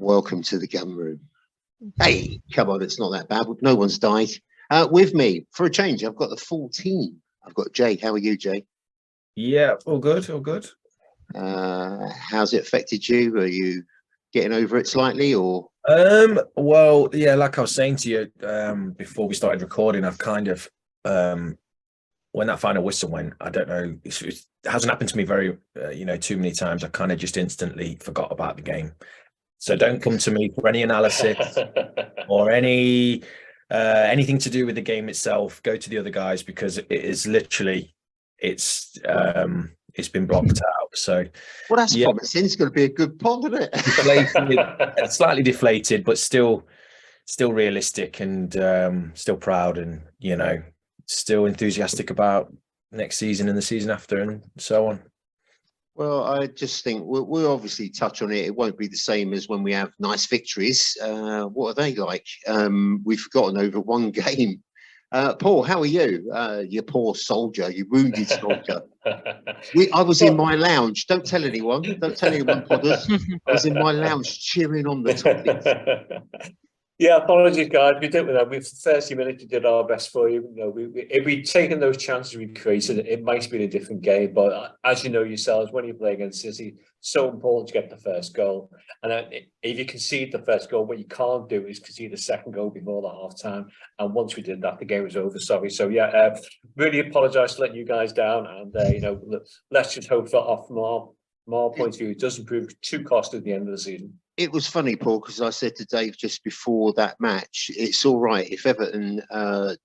Welcome to the gun room. Hey, come on, it's not that bad. No one's died. With me, for a change, I've got the full team. I've got Jay. How are you, Jay? Yeah, all good, all good. How's it affected you? Are you getting over it slightly, or? Well, yeah, like I was saying to you before we started recording, I've kind of when that final whistle went, I don't know, it hasn't happened to me very, too many times. I kind of just instantly forgot about the game. So don't come to me for any analysis or anything to do with the game itself. Go to the other guys because it is literally it's been blocked out. So well, that's promising. It's going to be a good pod, isn't it? Deflated, slightly deflated, but still realistic and still proud and still enthusiastic about next season and the season after and so on. Well, I just think we'll obviously touch on it. It won't be the same as when we have nice victories. What are they like? We've forgotten over one game. Paul, how are you? You poor soldier, you wounded soldier. I was in my lounge. Don't tell anyone. Don't tell anyone, Podders. I was in my lounge cheering on the Toffees. Yeah, apologies, guys. We did with that. We've 30 minutes. We did our best for you. If we'd taken those chances we created, it might have been a different game. But as you know yourselves, when you play against City, so important to get the first goal. And if you concede the first goal, what you can't do is concede the second goal before the half time. And once we did that, the game was over. Sorry. So yeah, really apologise for letting you guys down. And let's just hope that from our point of view, it doesn't prove too costly at the end of the season. It was funny, Paul, because I said to Dave just before that match, it's all right if Everton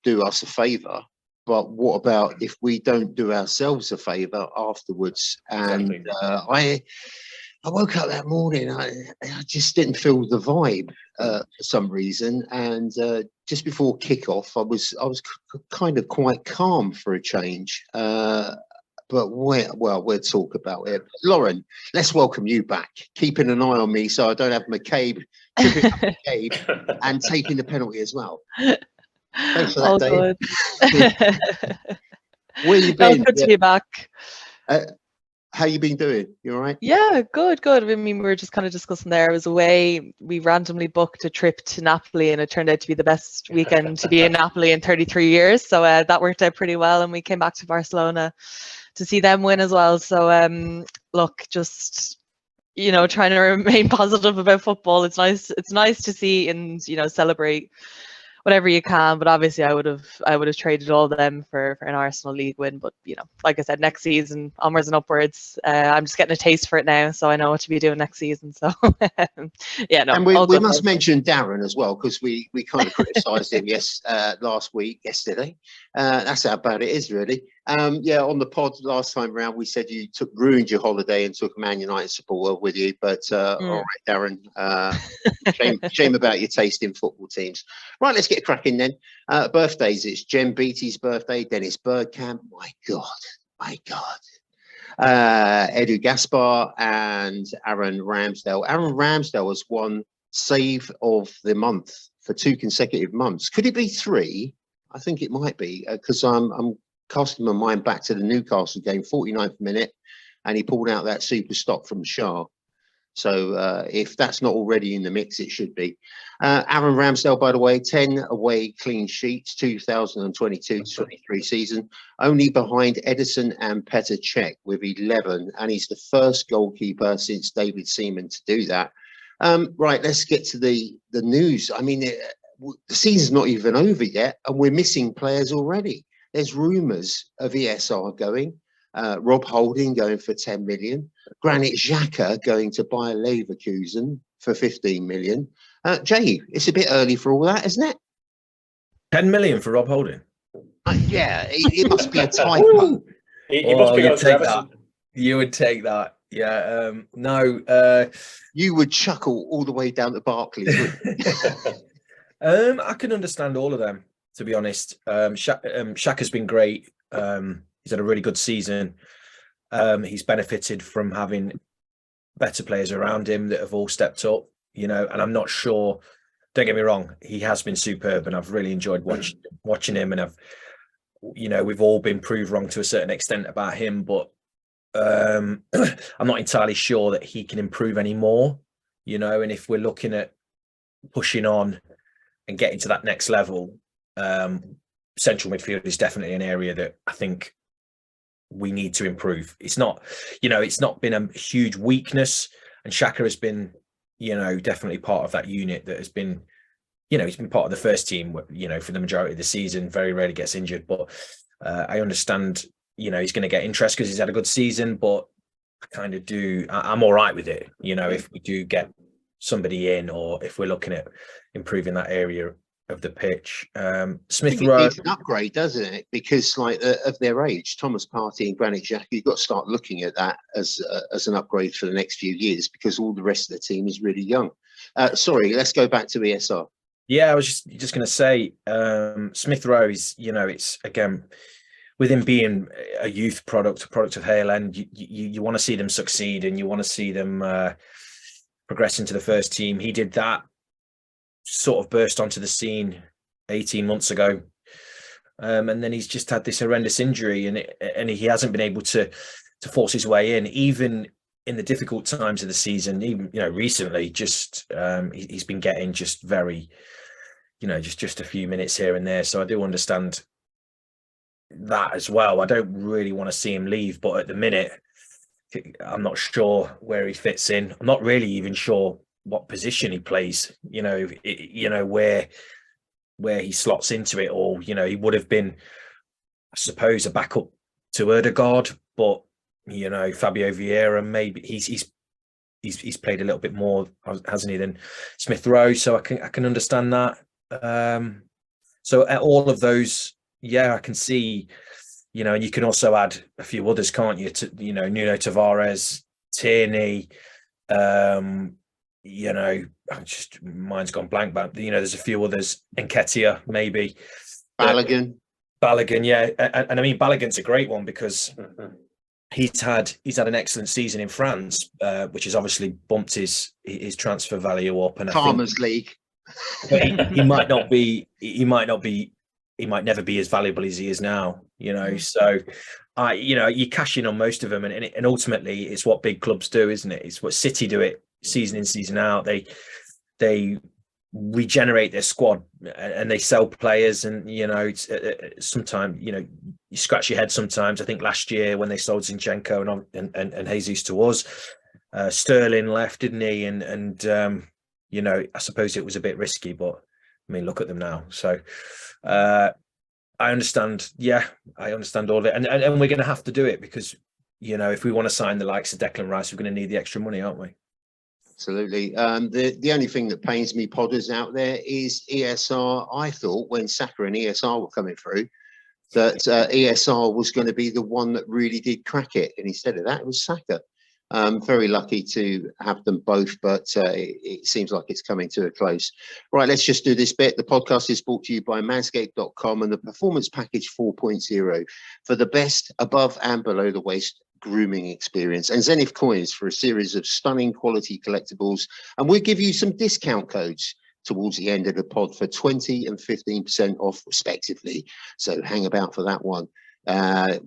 do us a favour, but what about if we don't do ourselves a favour afterwards? And exactly. I woke up that morning, I just didn't feel the vibe for some reason, and just before kickoff, I was kind of quite calm for a change. But we'll talk about it. Lauren, let's welcome you back. Keeping an eye on me so I don't have McCabe tripping up McCabe and taking the penalty as well. Thanks for that, Dave. Where you been? Good to be back. How you been doing? You all right? Yeah, good. I mean, we were just kind of discussing there. I was away. We randomly booked a trip to Napoli, and it turned out to be the best weekend to be in Napoli in 33 years. So that worked out pretty well, and we came back to Barcelona to see them win as well. So look, just trying to remain positive about football. It's nice to see and celebrate whatever you can, but obviously I would have traded all of them for an Arsenal league win. But like I said, next season onwards and upwards. I'm just getting a taste for it now, so I know what to be doing next season. So yeah, no. And we must mention Darren as well, because we kind of criticised him yesterday. That's how bad it is, really. On the pod last time around, we said you ruined your holiday and took a Man United supporter with you. But all right, Darren, shame about your taste in football teams. Right, let's get cracking then. Birthdays, it's Jen Beattie's birthday, Dennis Bergkamp. My God. Edu Gaspar and Aaron Ramsdale. Aaron Ramsdale has won Save of the Month for 2 consecutive months. Could it be 3? I think it might be, because I'm casting my mind back to the Newcastle game, 49th minute, and he pulled out that super stop from Shah. So if that's not already in the mix, it should be. Aaron Ramsdale, by the way, 10 away clean sheets, 2022-23 season, only behind Edison and Petr Cech with 11, and he's the first goalkeeper since David Seaman to do that. Right, let's get to the news. I mean, the season's not even over yet, and we're missing players already. There's rumours of ESR going, Rob Holding going for 10 million, Granit Xhaka going to Bayer Leverkusen for 15 million. Jay, it's a bit early for all that, isn't it? 10 million for Rob Holding? Yeah, it must be a typo. You would take that. Yeah, no. You would chuckle all the way down to Barclays, wouldn't you? I can understand all of them, to be honest. Shaka's been great. He's had a really good season. He's benefited from having better players around him that have all stepped up, and I'm not sure, don't get me wrong, he has been superb and I've really enjoyed watching him, and we've all been proved wrong to a certain extent about him, but I'm not entirely sure that he can improve any more. and if we're looking at pushing on and getting to that next level, central midfield is definitely an area that I think we need to improve. It's not been a huge weakness, and Xhaka has been, definitely part of that unit that has been, he's been part of the first team, for the majority of the season, very rarely gets injured, but I understand, he's going to get interest because he's had a good season, but I'm all right with it, if we do get somebody in, or if we're looking at improving that area of the pitch. Smith Rowe needs an upgrade, doesn't it? Because of their age, Thomas Partey and Granit Xhaka, you've got to start looking at that as an upgrade for the next few years, because all the rest of the team is really young. Sorry, let's go back to ESR. Yeah, I was just going to say, Smith Rowe is, it's again, with him being a youth product of Hale End, you want to see them succeed, and you want to see them progress into the first team. He did that, sort of burst onto the scene 18 months ago, and then he's just had this horrendous injury, and he hasn't been able to force his way in, even in the difficult times of the season. Even recently, just he's been getting just very, just a few minutes here and there. So I do understand that as well. I don't really want to see him leave, but at the minute, I'm not sure where he fits in. I'm not really even sure what position he plays, where he slots into it all. He would have been, I suppose, a backup to Ødegaard, but Fabio Vieira, maybe he's played a little bit more, hasn't he, than Smith Rowe, so I can understand that. So at all of those, I can see, and you can also add a few others, can't you? Nuno Tavares, Tierney, just mine's gone blank, but there's a few others. Nketiah, maybe. Balogun, yeah, and I mean Balogun's a great one because he's had an excellent season in France, which has obviously bumped his transfer value up. And Farmers League. He might never be as valuable as he is now. So you cash in on most of them, and ultimately it's what big clubs do, isn't it? It's what City do it season in, season out. They regenerate their squad and they sell players, and sometimes you scratch your head sometimes. I think last year when they sold Zinchenko and Jesus to us, Sterling left, didn't he? And I suppose it was a bit risky, but I mean, look at them now. So I understand. Yeah, I understand all of it, and we're going to have to do it because if we want to sign the likes of Declan Rice, we're going to need the extra money, aren't we? Absolutely. The only thing that pains me, podders out there, is ESR. I thought when Saka and ESR were coming through that ESR was going to be the one that really did crack it, and instead of that, it was Saka. Very lucky to have them both, but it seems like it's coming to a close. Right, let's just do this bit. The podcast is brought to you by manscaped.com and the Performance Package 4.0 for the best above and below the waist grooming experience, and Zenith coins for a series of stunning quality collectibles. And we'll give you some discount codes towards the end of the pod for 20 and 15% off respectively. So hang about for that one.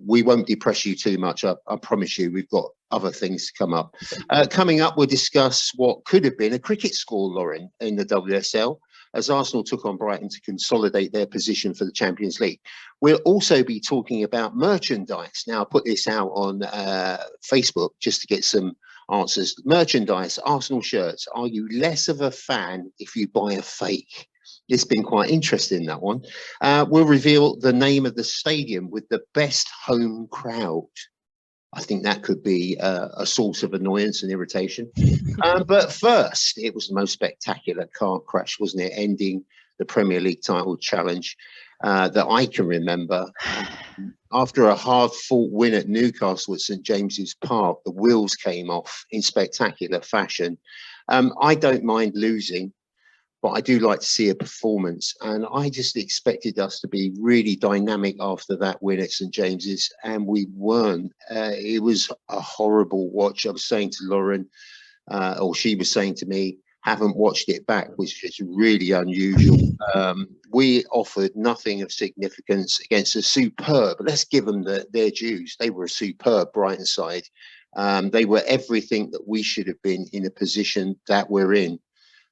We won't depress you too much. I promise you, we've got other things to come up. Coming up, we'll discuss what could have been a cricket score, Lauren, in the WSL, as Arsenal took on Brighton to consolidate their position for the Champions League. We'll also be talking about merchandise. Now, I put this out on Facebook just to get some answers. Merchandise, Arsenal shirts. Are you less of a fan if you buy a fake? It's been quite interesting, that one. We'll reveal the name of the stadium with the best home crowd. I think that could be a source of annoyance and irritation. But first, it was the most spectacular car crash, wasn't it? Ending the Premier League title challenge that I can remember. After a hard-fought win at Newcastle at St James's Park, the wheels came off in spectacular fashion. I don't mind losing, but I do like to see a performance. And I just expected us to be really dynamic after that win at St James's, and we weren't. It was a horrible watch. I was saying to Lauren, or she was saying to me, haven't watched it back, which is really unusual. We offered nothing of significance against a superb, let's give them their dues. They were a superb Brighton side. They were everything that we should have been in a position that we're in.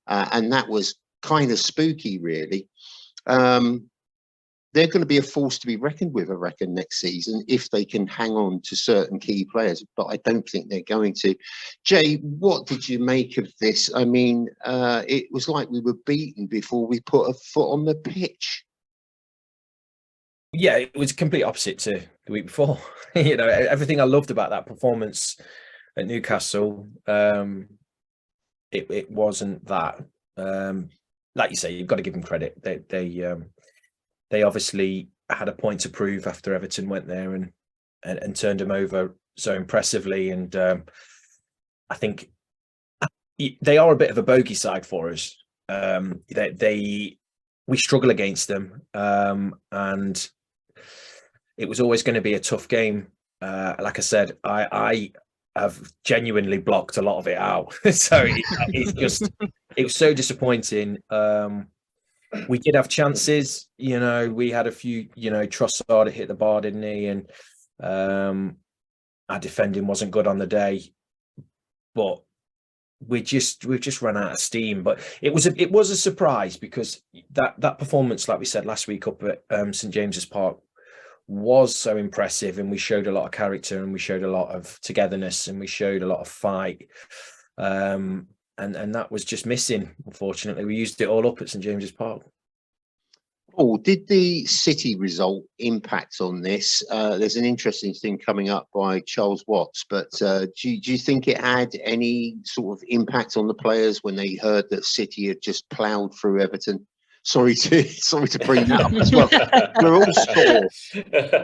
And that was kind of spooky, really. They're going to be a force to be reckoned with, I reckon, next season if they can hang on to certain key players. But I don't think they're going to. Jay, what did you make of this? I mean, it was like we were beaten before we put a foot on the pitch. Yeah, it was complete opposite to the week before. You know, everything I loved about that performance at Newcastle, it wasn't that. Like you say, you've got to give them credit. They obviously had a point to prove after Everton went there and turned them over so impressively. And I think they are a bit of a bogey side for us. We struggle against them, and it was always going to be a tough game. Like I said, I have genuinely blocked a lot of it out. So it was so disappointing. We did have chances, you know, we had a few, you know, Trossard hit the bar, didn't he? And our defending wasn't good on the day, but we've just run out of steam. But it was a surprise, because that performance, like we said last week up at St James's Park, was so impressive, and we showed a lot of character, and we showed a lot of togetherness, and we showed a lot of fight. And that was just missing, unfortunately. We used it all up at St James's Park. Oh, did the City result impact on this? There's an interesting thing coming up by Charles Watts, but do you think it had any sort of impact on the players when they heard that City had just ploughed through Everton? Sorry to bring that up as well.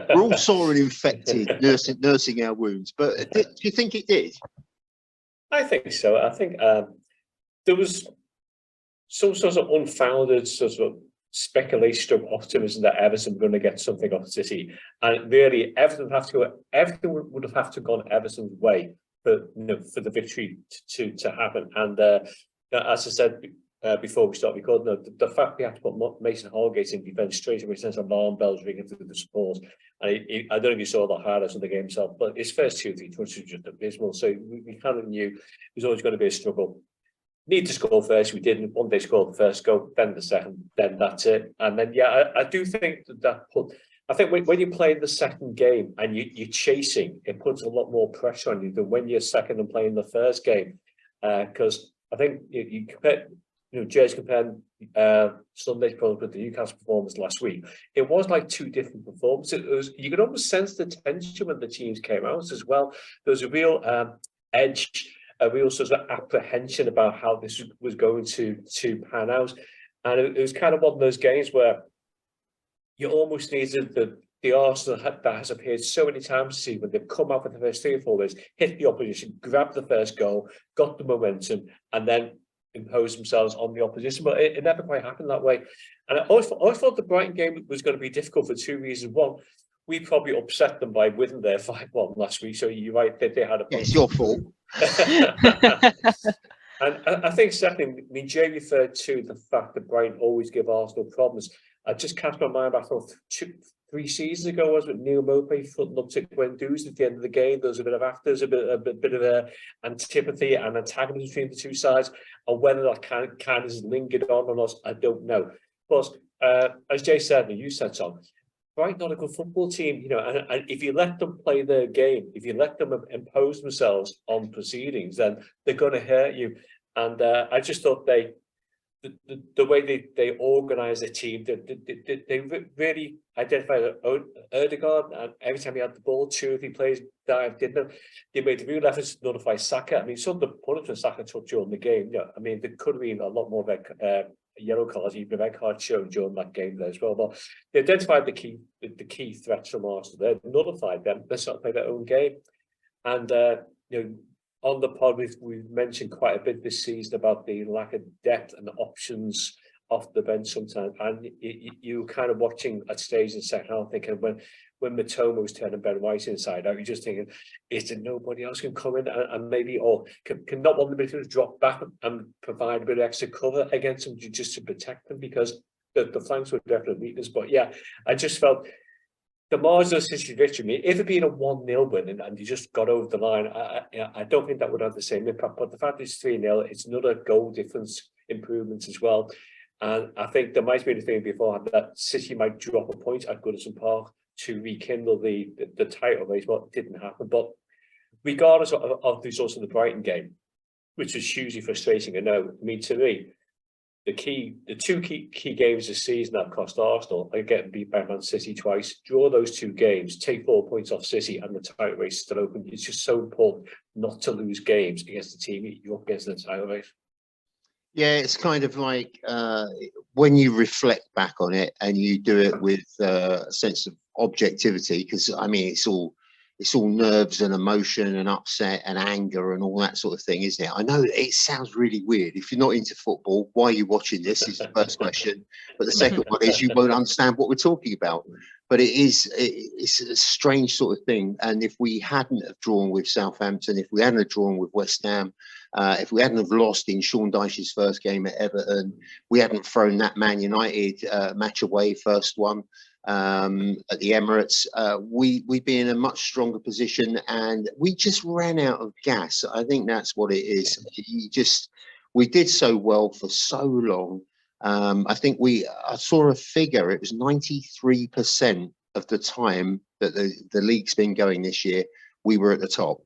We're all sore and infected, nursing our wounds. But do you think it did? I think so. I think there was some sort of unfounded sort of speculation of optimism that Everton were going to get something off City, and really everything would have had to gone Everton's way for the victory to happen. And as I said before we start recording, the fact we had to put Mason Holgate in defence straight away sends alarm bells ringing through the support. And I don't know if you saw the highlights of the game itself, but his first 2-3 touches were just abysmal. So we kind of knew it was always going to be a struggle. Need to score first. We didn't. One day scored the first goal, then the second, then that's it. And then I do think that put. I think when you're playing the second game and you're chasing, it puts a lot more pressure on you than when you're second and playing the first game. Because I think you compare. Jay's comparing Sunday's performance with the Newcastle performance last week. It was like two different performances. You could almost sense the tension when the teams came out as well. There was a real edge, a real sort of apprehension about how this was going to pan out. And it was kind of one of those games where you almost needed the Arsenal that has appeared so many times this season, when they've come out with the first 3 or 4 minutes, hit the opposition, grabbed the first goal, got the momentum, and then impose themselves on the opposition. But it never quite happened that way. And I always thought the Brighton game was going to be difficult for 2 reasons. One, we probably upset them by winning their 5-1 last week. So you're right, they had a... Yeah, it's your fault. And I think secondly, I mean, Jay referred to the fact that Brighton always give Arsenal problems. I just cast my mind back on 3 seasons ago, was with Neil Mopey fronting up to Guendouzi at the end of the game. There was a bit of antipathy and antagonism between the two sides, and whether that kind of has lingered on us, I don't know. But as Jay said, and you said, Tom, Brighton not a good football team, and if you let them play their game, if you let them impose themselves on proceedings, then they're going to hurt you. And I just thought the way they organise the team, they really identified Ødegaard, and every time he had the ball, 2 or 3 players dived in them. They made the real efforts to nullify Saka. I mean, some of the punishment Saka took during the game, I mean, there could have been a lot more yellow cards, even a red card shown during that game there as well. But they identified the key threats from Arsenal. They nullified them. They started to play their own game. And on the pod, we've mentioned quite a bit this season about the lack of depth and the options off the bench sometimes. And you kind of watching at stage in the second half, thinking when Matoma was turning Ben White inside out, you're just thinking, is there nobody else can come in and maybe, or can not one of the midfielders drop back and provide a bit of extra cover against them just to protect them, because the flanks were definitely weakness. But yeah, I just felt the marginal City victory, if it being a 1-0 win and you just got over the line, I don't think that would have the same impact. But the fact it's 3-0, it's another goal difference improvement as well. And I think there might be a thing beforehand that City might drop a point at Goodison Park to rekindle the title race. Well, it didn't happen. But regardless of the results of the Brighton game, which was hugely frustrating, I mean, to me, the two key games this season that cost Arsenal are getting beat by Man City twice. Draw those 2 games, take 4 points off City, and the title race is still open. It's just so important not to lose games against the team you're up against in the title race. Yeah, it's kind of like when you reflect back on it and you do it with a sense of objectivity, because I mean it's all nerves and emotion and upset and anger and all that sort of thing, isn't it? I know it sounds really weird. If you're not into football, why are you watching this is the first question. But the second one is you won't understand what we're talking about. But it's a strange sort of thing. And if we hadn't have drawn with Southampton, if we hadn't have drawn with West Ham, if we hadn't have lost in Sean Dyche's first game at Everton, we hadn't thrown that Man United match away, first one, at the Emirates, we'd be in a much stronger position, and we just ran out of gas. I think that's what it is. We did so well for so long. I think I saw a figure, it was 93% of the time that the league's been going this year, we were at the top.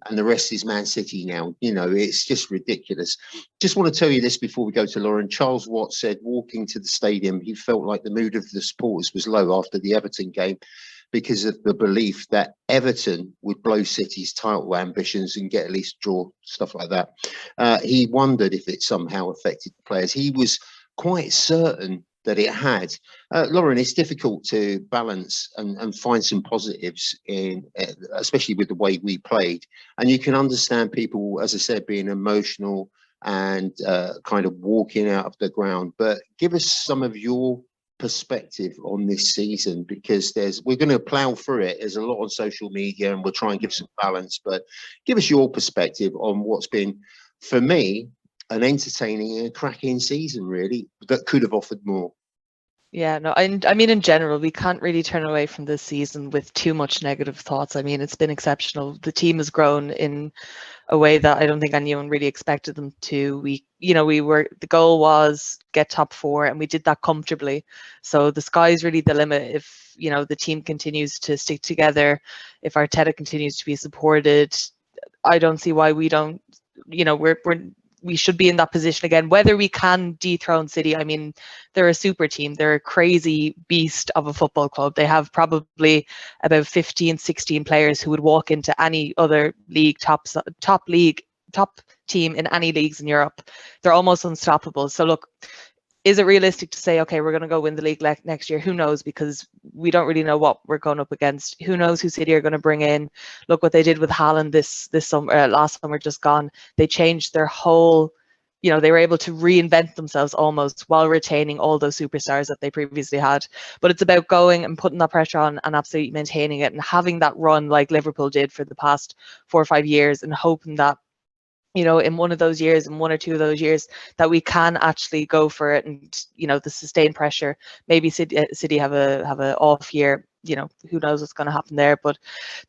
And the rest is Man City now. You know, it's just ridiculous. Just want to tell you this before we go to Lauren. Charles Watt said walking to the stadium, he felt like the mood of the supporters was low after the Everton game because of the belief that Everton would blow City's title ambitions and get at least a draw, stuff like that. He wondered if it somehow affected the players. He was quite certain that it had. Lauren, it's difficult to balance and find some positives in, especially with the way we played. And you can understand people, as I said, being emotional and kind of walking out of the ground. But give us some of your perspective on this season, because we're going to plow through it. There's a lot on social media and we'll try and give some balance. But give us your perspective on what's been, for me, an entertaining and cracking season, really, that could have offered more. Yeah, no, and I mean, in general, we can't really turn away from this season with too much negative thoughts. I mean, it's been exceptional. The team has grown in a way that I don't think anyone really expected them to. The goal was get top 4, and we did that comfortably. So the sky's really the limit if, the team continues to stick together, if Arteta continues to be supported. I don't see why we don't, we should be in that position again. Whether we can dethrone City, I mean, they're a super team. They're a crazy beast of a football club. They have probably about 15, 16 players who would walk into any other league, top team in any leagues in Europe. They're almost unstoppable. So look, is it realistic to say, okay, we're going to go win the league next year? Who knows? Because we don't really know what we're going up against. Who knows who City are going to bring in? Look what they did with Haaland this summer, last summer just gone. They changed their whole, they were able to reinvent themselves almost while retaining all those superstars that they previously had. But it's about going and putting that pressure on and absolutely maintaining it and having that run like Liverpool did for the past 4 or 5 years, and hoping that, in one of those years, in 1 or 2 of those years, that we can actually go for it, and the sustained pressure. Maybe City have a off year. Who knows what's going to happen there? But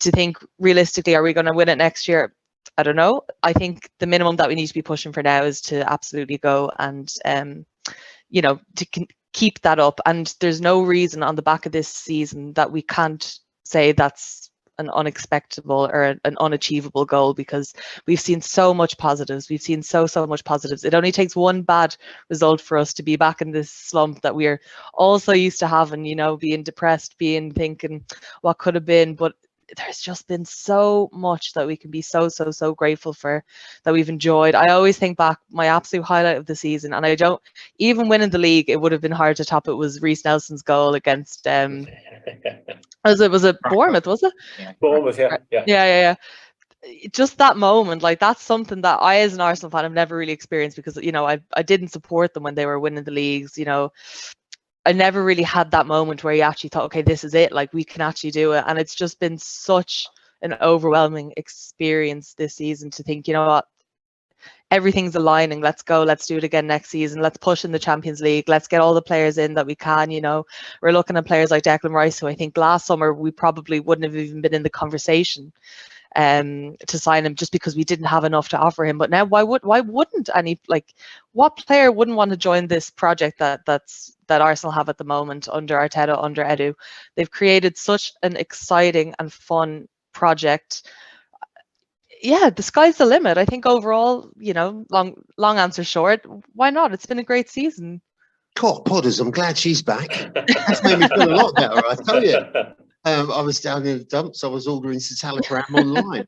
to think realistically, are we going to win it next year? I don't know. I think the minimum that we need to be pushing for now is to absolutely go and to keep that up. And there's no reason on the back of this season that we can't say that's an unexpectable or an unachievable goal, because we've seen so much positives. We've seen so much positives. It only takes one bad result for us to be back in this slump that we're also used to having, being depressed, thinking what could have been. But there's just been so much that we can be so grateful for, that we've enjoyed. I always think back, my absolute highlight of the season, and I don't even winning the league, it would have been hard to top it, was Reece Nelson's goal against was it Bournemouth, was it? Yeah. Bournemouth, Yeah. Just that moment, like, that's something that I, as an Arsenal fan, have never really experienced, because I didn't support them when they were winning the leagues. I never really had that moment where you actually thought, okay, this is it, like, we can actually do it. And it's just been such an overwhelming experience this season to think, what, everything's aligning. Let's go. Let's do it again next season. Let's push in the Champions League. Let's get all the players in that we can. You know, we're looking at players like Declan Rice, who I think last summer we probably wouldn't have even been in the conversation to sign him, just because we didn't have enough to offer him. But now, why wouldn't any, like, what player wouldn't want to join this project that Arsenal have at the moment under Arteta, under Edu? They've created such an exciting and fun project. Yeah, the sky's the limit. I think overall, you know, long answer short, why not? It's been a great season. God, Podders, I'm glad she's back. That's made me feel a lot better, I tell you. I was down in the dumps. I was ordering some telegram online.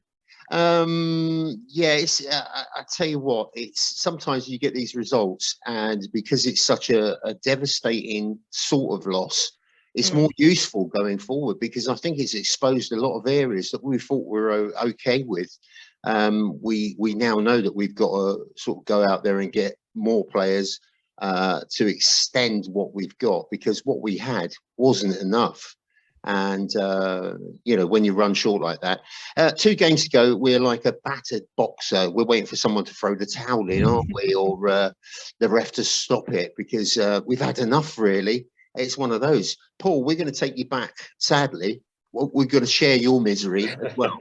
Yeah, it's. I tell you what, it's sometimes you get these results, and because it's such a devastating sort of loss, it's more useful going forward, because I think it's exposed a lot of areas that we thought we were okay with. We now know that we've got to sort of go out there and get more players to extend what we've got, because what we had wasn't enough. And you know, when you run short like that, 2 games ago, we're like a battered boxer. We're waiting for someone to throw the towel in, aren't we? Or the ref to stop it, because we've had enough, really. It's one of those. Paul, we're going to take you back, sadly. We're going to share your misery as well.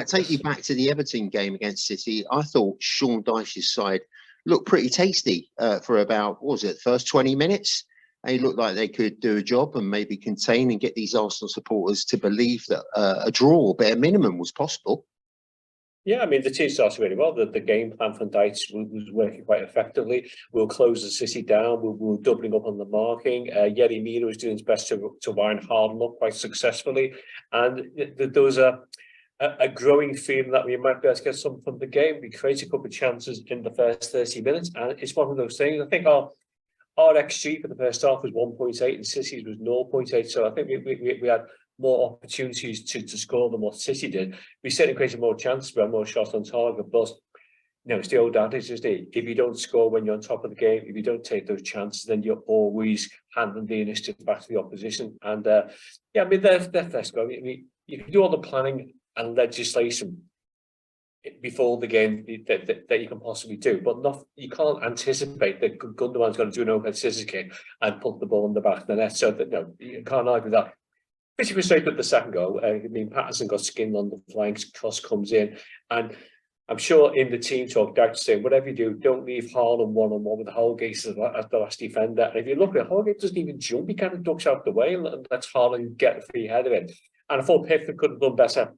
Take you back to the Everton game against City. I thought Sean Dyche's side looked pretty tasty for about, what was it, first 20 minutes? They looked like they could do a job and maybe contain and get these Arsenal supporters to believe that a draw, or bare minimum, was possible. Yeah, I mean, the team started really well. The game plan from Dyche was working quite effectively. We'll close the City down. We're doubling up on the marking. Yerry Mina was doing his best to wind Harden up quite successfully. And there was a growing feeling that we might be able to get something from the game. We created a couple of chances in the first 30 minutes. And it's one of those things. I think our XG for the first half was 1.8 and City's was 0.8. So I think we had more opportunities to score than what City did. We certainly created more chances, we had more shots on target. But you know, it's the old adage, isn't it? If you don't score when you're on top of the game, if you don't take those chances, then you're always handing the initiative back to the opposition. And yeah, I mean, they're first go. I mean, you can do all the planning and legislation before the game that you can possibly do, but you can't anticipate that Gundogan's going to do an open scissors kick and put the ball in the back of the net. So that, no, you can't argue that. Pretty frustrated with the second goal. I mean, Patterson got skinned on the flanks, cross comes in, and I'm sure in the team talk, Dyche saying, whatever you do, don't leave Haaland one-on-one with Holgate as the last defender. And if you look at it, Holgate doesn't even jump, he kind of ducks out the way and lets Haaland get the free header in. And I thought Pickford could have done better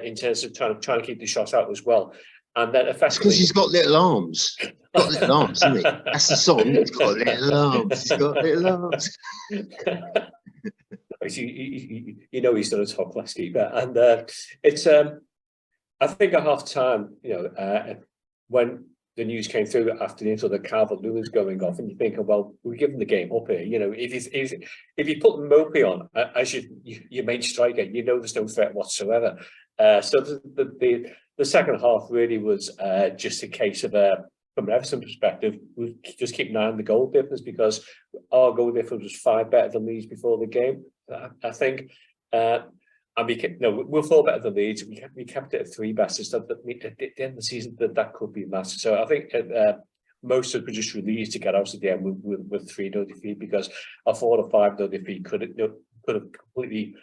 in terms of trying to keep the shot out as well. And then effectively, because he's got little arms. Got little arms, isn't he? That's the song. He's got little arms. He's got little arms. You know, he's done a top class keeper, and it's. I think at half time, you know, when the news came through after the intro that Calvert-Lewin's going off, and you're thinking, well, we're giving the game up here. You know, if you put Mopey on as your main striker, you know there's no threat whatsoever. So the second half really was just a case of from an Everton perspective, we just keep an eye on the goal difference, because our goal difference was 5 better than Leeds before the game. I think, and we'll fall better than Leeds. We kept it at 3 best. So at the end of the season, that could be massive. So I think most of us were just relieved to get out at the end with 3-0 defeat, because a 4 or 5-0 defeat could have completely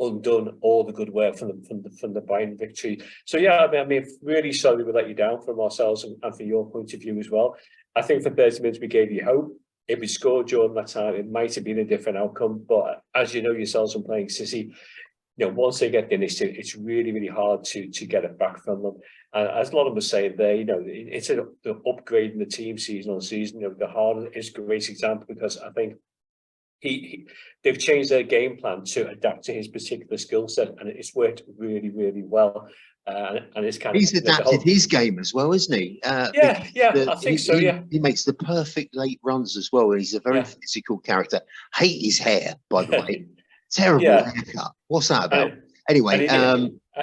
undone all the good work from the Brighton victory. So yeah, I mean, really sorry we let you down from ourselves and from your point of view as well. I think for 30 minutes we gave you hope. If we scored during that time, it might have been a different outcome. But as you know yourselves from playing City, you know, once they get the initiative, it's really, really hard to get it back from them. And as a lot of them were saying there, you know, it's an upgrade in the team season on season. You know, the Harden is a great example, because I think they've changed their game plan to adapt to his particular skill set, and it's worked really, really well. And it's kind he's of adapted his game as well, isn't he? I think so. He makes the perfect late runs as well. He's a very physical character. Hate his hair, by the way. Terrible haircut. What's that about? Anyway,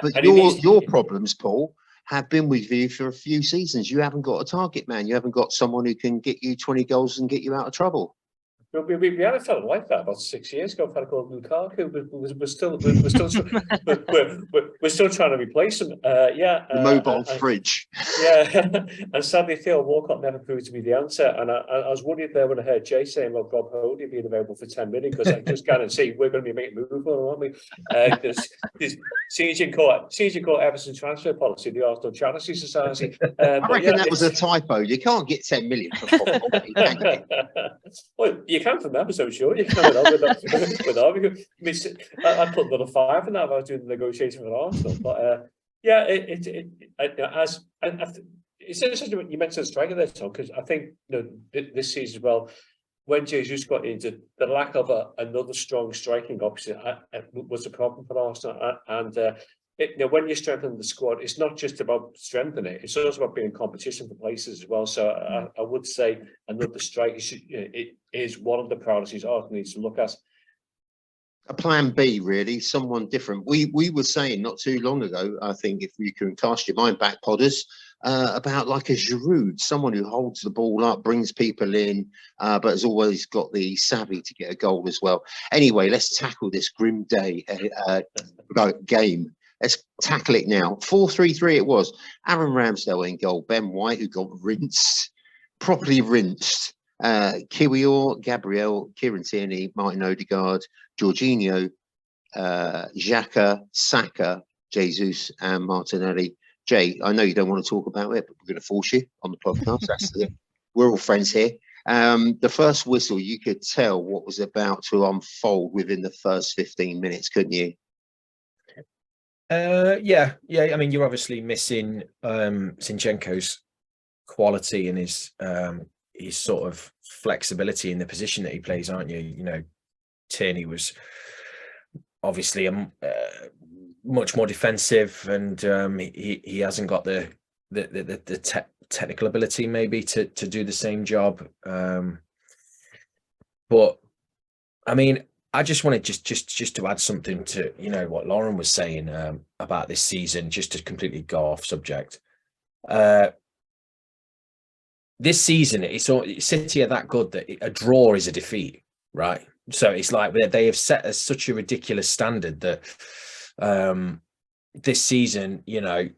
but your problems, Paul, have been with you for a few seasons. You haven't got a target man. You haven't got someone who can get you 20 goals and get you out of trouble. We had a fella like that about 6 years ago. A fella called Lukaku. We're still trying to replace him. The mobile fridge. Yeah, and sadly, Theo Walcott never proved to be the answer. And I was worried there when I heard Jay saying about Rob Holding being available for 10 minutes, because I just guarantee we're going to be making a move on, aren't we? There's Siege Court Everton transfer policy, the Arsenal Charity Society. I reckon that was a typo. You can't get 10 million for football. Well, you can from episode, sure. You can with I put another 5 in that if I was doing the negotiation with Arsenal. But yeah, it's interesting when you mentioned striker there, Tom, because I think this season as well, when Jesus got into the lack of another strong striking option was a problem for Arsenal, and when you strengthen the squad, it's not just about strengthening it; it's also about being in competition for places as well. So I would say another striker it is one of the priorities Arsenal needs to look at. A plan B, really, someone different. We were saying not too long ago, I think, if you can cast your mind back, Podders, about like a Giroud, someone who holds the ball up, brings people in, but has always got the savvy to get a goal as well. Anyway, let's tackle this grim day game. Let's tackle it now. 4-3-3 it was. Aaron Ramsdale in goal. Ben White, who got rinsed, properly rinsed. Kiwior, Gabriel, Kieran Tierney, Martin Odegaard, Jorginho, Xhaka, Saka, Jesus, and Martinelli. Jay, I know you don't want to talk about it, but we're going to force you on the podcast. We're all friends here. The first whistle, you could tell what was about to unfold within the first 15 minutes, couldn't you? Yeah. I mean, you're obviously missing Zinchenko's quality and his sort of flexibility in the position that he plays, aren't you? You know, Tierney was obviously much more defensive, and he hasn't got the technical ability maybe to do the same job. But I mean, I just wanted just to add something to what Lauren was saying about this season, just to completely go off subject. This season, City are that good that a draw is a defeat, right? So it's like they have set such a ridiculous standard that this season, a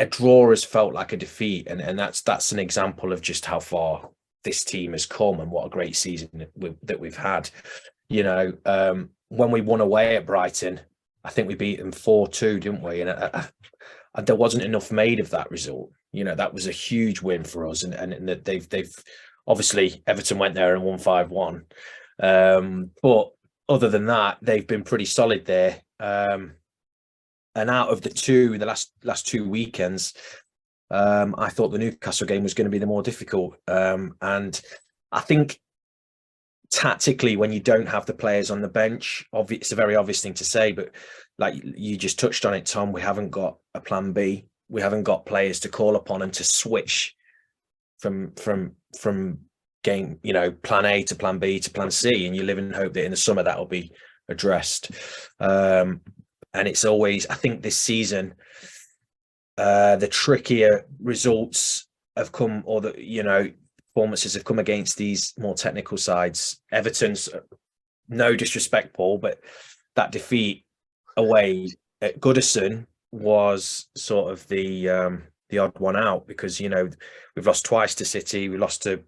draw has felt like a defeat, and that's an example of just how far this team has come and what a great season that we've had. When we won away at Brighton, I think we beat them 4-2, didn't we? And there wasn't enough made of that result. That was a huge win for us, and they've obviously Everton went there and won 5-1. But other than that, they've been pretty solid there. And out of the last two weekends, I thought the Newcastle game was going to be the more difficult. And I think tactically, when you don't have the players on the bench, it's a very obvious thing to say, but like you just touched on it, Tom, we haven't got a plan B. We haven't got players to call upon and to switch from game, plan A to plan B to plan C, and you live in hope that in the summer that'll be addressed. And it's always, I think this season, the trickier results have come, or performances have come against these more technical sides. Everton's, no disrespect, Paul, but that defeat away at Goodison was sort of the odd one out, because we've lost twice to City, we lost to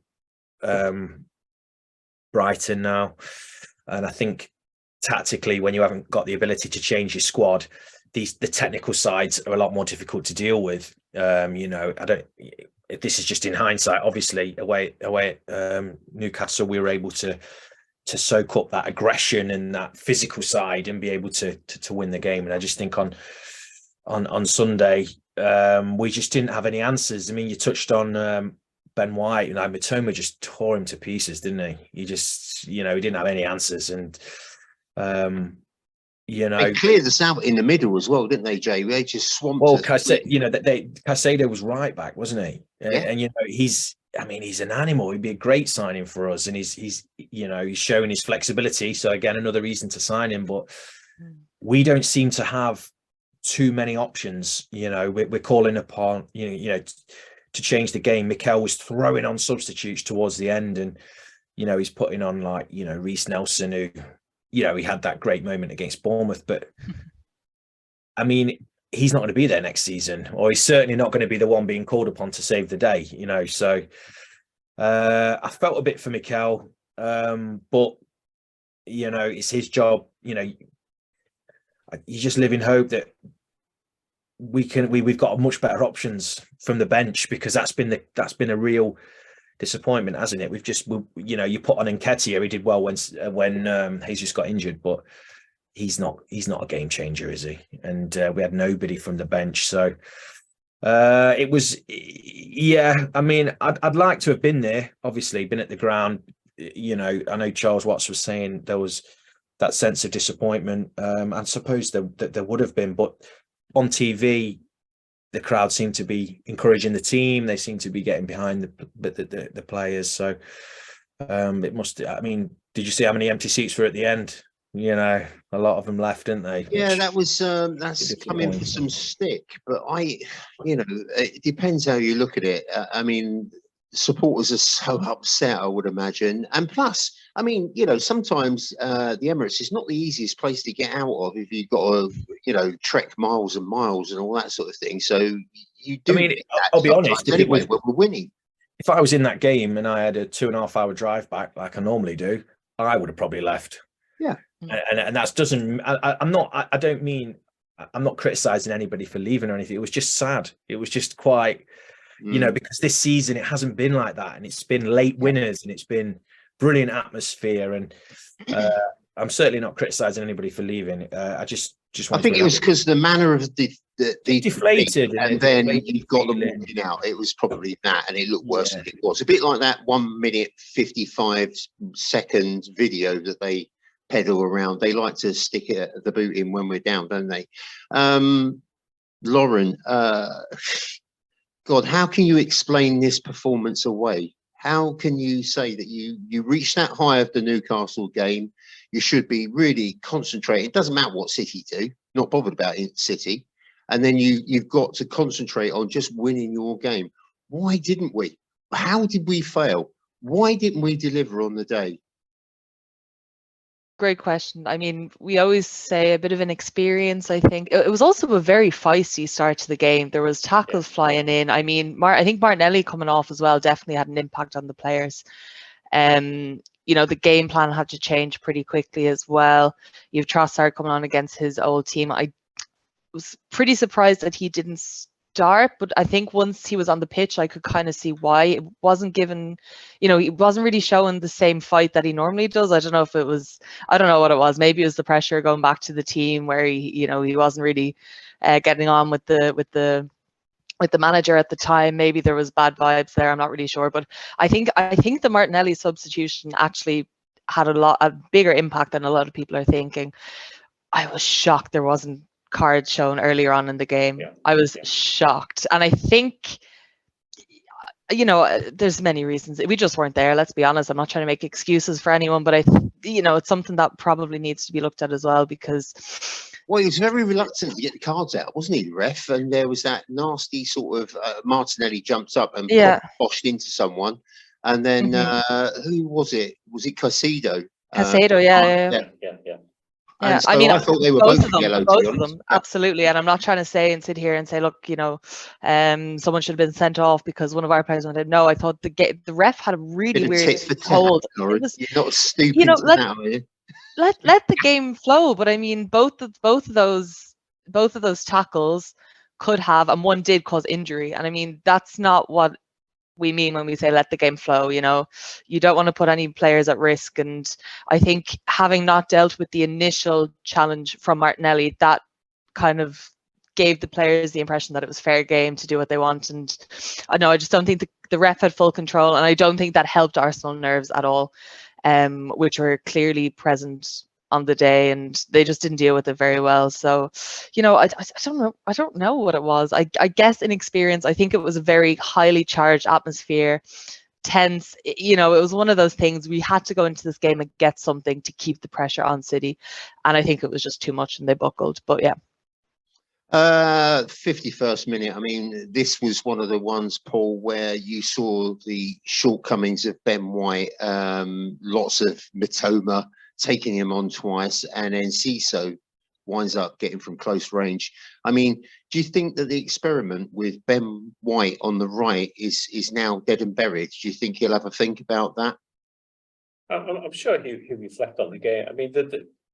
Brighton now, and I think tactically, when you haven't got the ability to change your squad, the technical sides are a lot more difficult to deal with. This is just in hindsight. Obviously, away at Newcastle, we were able to soak up that aggression and that physical side and be able to win the game. And I just think on Sunday, we just didn't have any answers. I mean, you touched on Ben White, and Mitoma just tore him to pieces, didn't he? He just, he didn't have any answers, and they cleared us out in the middle as well, didn't they, Jay? They just swamped us. Caicedo was right back, wasn't he? Yeah. And he's an animal. He'd be a great signing for us, and he's showing his flexibility. So again, another reason to sign him. But we don't seem to have too many options. We're calling upon to change the game. Mikel was throwing on substitutes towards the end, and you know, he's putting on like, you know, Reece Nelson, who, you know, he had that great moment against Bournemouth, but I mean, he's not going to be there next season, or he's certainly not going to be the one being called upon to save the day, you know. So I felt a bit for Mikel, but you know, it's his job. You know, you just live in hope that we've got much better options from the bench, because that's been a real disappointment, hasn't it? You know, you put on Nketiah, he did well when Jesus got injured, but he's not a game changer, is he? And we had nobody from the bench, so it was, yeah. I mean, I'd like to have been there, obviously, been at the ground. You know, I know Charles Watts was saying there was that sense of disappointment. I suppose there would have been, but on TV, the crowd seemed to be encouraging the team. They seemed to be getting behind the players. So it must. I mean, did you see how many empty seats were at the end? You know, a lot of them left, didn't they? Yeah, that was that's coming for some stick. But you know, it depends how you look at it. I mean, supporters are so upset, I would imagine. And plus, I mean, you know, sometimes the Emirates is not the easiest place to get out of if you've got to, you know, trek miles and miles and all that sort of thing. So you do. I mean, I'll be honest. Anyway, we're winning. If I was in that game and I had a 2.5 hour drive back, like I normally do, I would have probably left. Yeah. And that doesn't. I'm not. I don't mean. I'm not criticizing anybody for leaving or anything. It was just sad. It was just quite. You know, because this season it hasn't been like that, and it's been late winners, and it's been brilliant atmosphere, and I'm certainly not criticizing anybody for leaving. I just I think it was because the manner of the deflated, and then you've got them walking out. It was probably that, and it looked worse than it was. A bit like that 1 minute 55 second video that they peddle around. They like to stick it at the boot in when we're down, don't they? Lauren, God, how can you explain this performance away? How can you say that you reached that high of the Newcastle game? You should be really concentrating. It doesn't matter what City do, not bothered about it, City. And then you've got to concentrate on just winning your game. Why didn't we? How did we fail? Why didn't we deliver on the day? Great question. I mean, we always say a bit of an experience, I think. It was also a very feisty start to the game. There was tackles flying in. I mean, I think Martinelli coming off as well definitely had an impact on the players. You know, the game plan had to change pretty quickly as well. You have Trossard coming on against his old team. I was pretty surprised that he didn't start, but I think once he was on the pitch, I could kind of see why. It wasn't given, you know, he wasn't really showing the same fight that he normally does. I don't know if it was, I don't know what it was. Maybe it was the pressure going back to the team where he, you know, he wasn't really getting on with the manager at the time. Maybe there was bad vibes there. I'm not really sure, but I think the Martinelli substitution actually had a bigger impact than a lot of people are thinking. I was shocked there wasn't cards shown earlier on in the game. I was shocked, and I think, you know, there's many reasons. We just weren't there. Let's be honest. I'm not trying to make excuses for anyone, but you know, it's something that probably needs to be looked at as well, because. Well, he was very reluctant to get the cards out, wasn't he, ref? And there was that nasty sort of Martinelli jumped up and boshed into someone, and then who was it? Was it Caicedo? Caicedo, yeah. Yeah, so I mean, I thought they were both yellow. Both of them, absolutely. And I'm not trying to sit here and say, look, you know, someone should have been sent off because one of our players went in. No, I thought the ref had a really weird hold. You're not stupid. You know, let the game flow. But I mean, both of those tackles could have, and one did cause injury. And I mean, that's not what we mean when we say let the game flow. You know, you don't want to put any players at risk, and I think having not dealt with the initial challenge from Martinelli, that kind of gave the players the impression that it was fair game to do what they want. And I know, I just don't think the ref had full control, and I don't think that helped Arsenal nerves at all, which were clearly present on the day, and they just didn't deal with it very well. So, you know, I don't know what it was. I guess inexperience. I think it was a very highly charged atmosphere, tense. You know, it was one of those things. We had to go into this game and get something to keep the pressure on City, and I think it was just too much, and they buckled. But yeah. 51st minute. I mean, this was one of the ones, Paul, where you saw the shortcomings of Ben White. Lots of Mitoma taking him on twice, and then Ciso winds up getting from close range. I mean, do you think that the experiment with Ben White on the right is now dead and buried? Do you think he'll have a think about that? I'm sure he'll reflect on the game. I mean,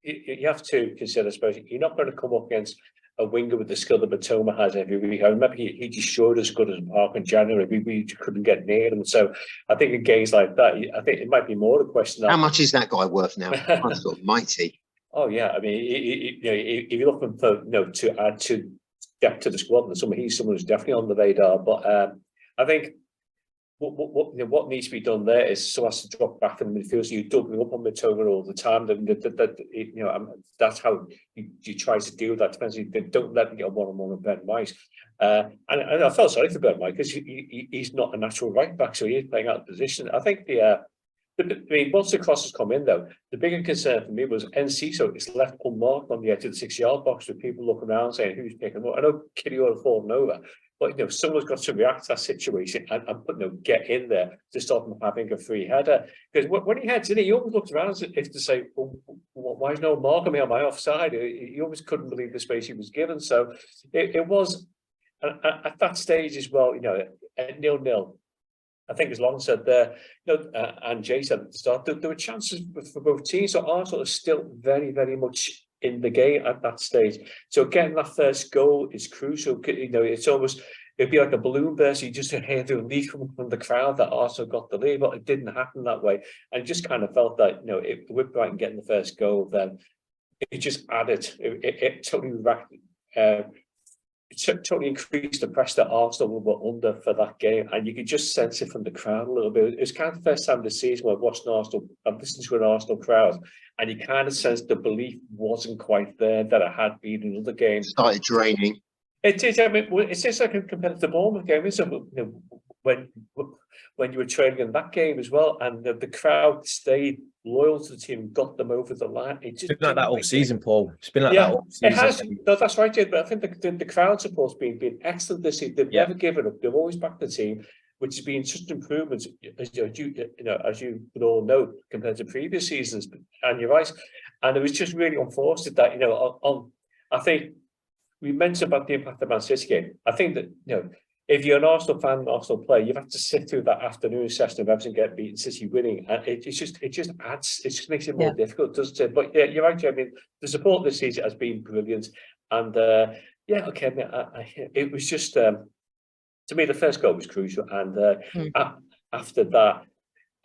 you have to consider, I suppose, you're not going to come up against a winger with the skill that Matoma has every week. I remember he just showed as good as Park in January. We couldn't get near him. So I think in games like that, I think it might be more a question. How much is that guy worth now? That's almighty. Oh yeah, I mean, if you're looking for to add to depth to the squad, and someone who's definitely on the radar. But I think what needs to be done there is so as to drop back in the midfield. So you're doubling up on Mitoma all the time. That's how you try to deal with that. Depends. They don't let them get one-on-one with Ben White. And I felt sorry for Ben White because he's not a natural right back, so he's playing out of position. I think once the crosses come in, though, the bigger concern for me was NC, so it's left unmarked on the edge of the 6-yard box with people looking around saying who's picking up. I know Kitty would have fallen over, but someone's got to react to that situation and get in there to stop him having a free header. Because when he heads in, he always looks around as if to say, why is no mark on me on my offside? He almost couldn't believe the space he was given. So it was at that stage as well, at 0-0. I think as Lon said there, and Jay said at the start, there were chances for both teams. So Arsenal is still very, very much in the game at that stage. So getting that first goal is crucial. It's almost, it'd be like a balloon burst. You just hear the relief from the crowd that Arsenal got the lead, but it didn't happen that way. And it just kind of felt that, with Brighton getting the first goal, then it just added, it totally racked. It totally increased the pressure that Arsenal were under for that game, and you could just sense it from the crowd a little bit. It was kind of the first time this season where I've watched I've listened to an Arsenal crowd, and you kind of sense the belief wasn't quite there that it had been in other games. Started draining. It is. I mean, it's just like a competitive Bournemouth game, isn't it? When you were training in that game as well, and the crowd stayed loyal to the team and got them over the line. It's been like that all season, Paul. It's been like that all season. It has. No, that's right, Jade. But I think the crowd support's been excellent this season. They've never given up. They've always backed the team, which has been such improvements, as you would all know, compared to previous seasons. And you're right. And it was just really unfortunate that I think we mentioned about the impact of the Man City game. I think that if you're an Arsenal fan, an Arsenal player, you've had to sit through that afternoon session of Everton getting beaten, City winning, and it just makes it more difficult, doesn't it? But yeah, you're right. I mean, the support this season has been brilliant, and it was just to me the first goal was crucial, and after that.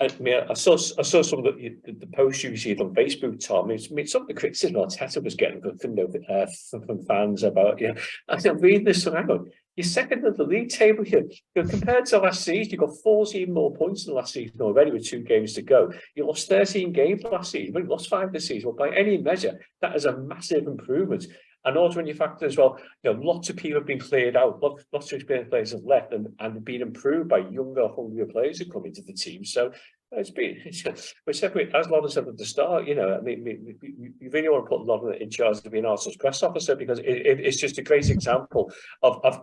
I mean, I saw some of the posts you received on Facebook, Tom. I mean, some of the criticism Arteta was getting from fans about, I said, reading this, so hang on, you're second in the league table here. Compared to last season, you got 14 more points than last season already with 2 games to go. You lost 13 games last season, but you lost 5 this season. Well, by any measure, that is a massive improvement. And also when you factor as well, lots of people have been cleared out, lots of experienced players have left and been improved by younger, hungrier players who come into the team. So it's been, as Lauren said at the start, I mean, we really want to put Lauren in charge of being Arsenal's press officer because it's just a great example of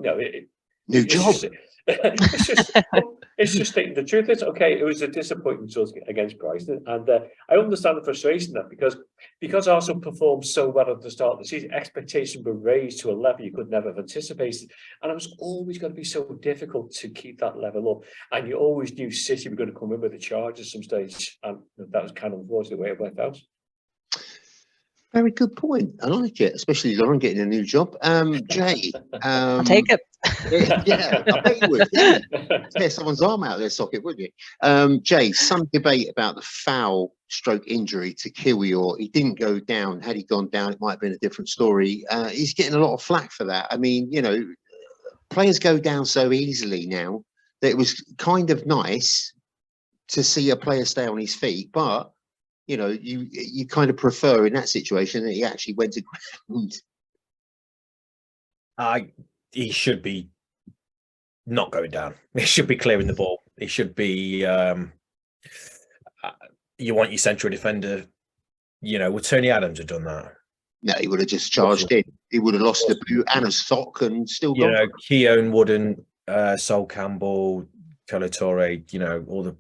new job. It's just stating the truth. It's okay. It was a disappointing result against Brighton, and I understand the frustration that because Arsenal performed so well at the start of the season, expectations were raised to a level you could never have anticipated, and it was always going to be so difficult to keep that level up. And you always knew City were going to come in with a charge at some stage, and that was kind of unfortunately the way it went out. Very good point. I like it, especially Lauren getting a new job. Jay, I'll take it. Yeah, I bet you would. Tear someone's arm out of their socket, wouldn't you? Jay, some debate about the foul stroke injury to Kiwior. He didn't go down. Had he gone down, it might have been a different story. He's getting a lot of flack for that. I mean, players go down so easily now that it was kind of nice to see a player stay on his feet, but you kind of prefer in that situation that he actually went to ground. He should be not going down. He should be clearing the ball. He should be. You want your central defender. Well, Tony Adams had done that. No, he would have just charged in. He would have lost a boot and a sock and still You gone. know, Keown wouldn't, Sol Campbell, Colo Torre, you know, all the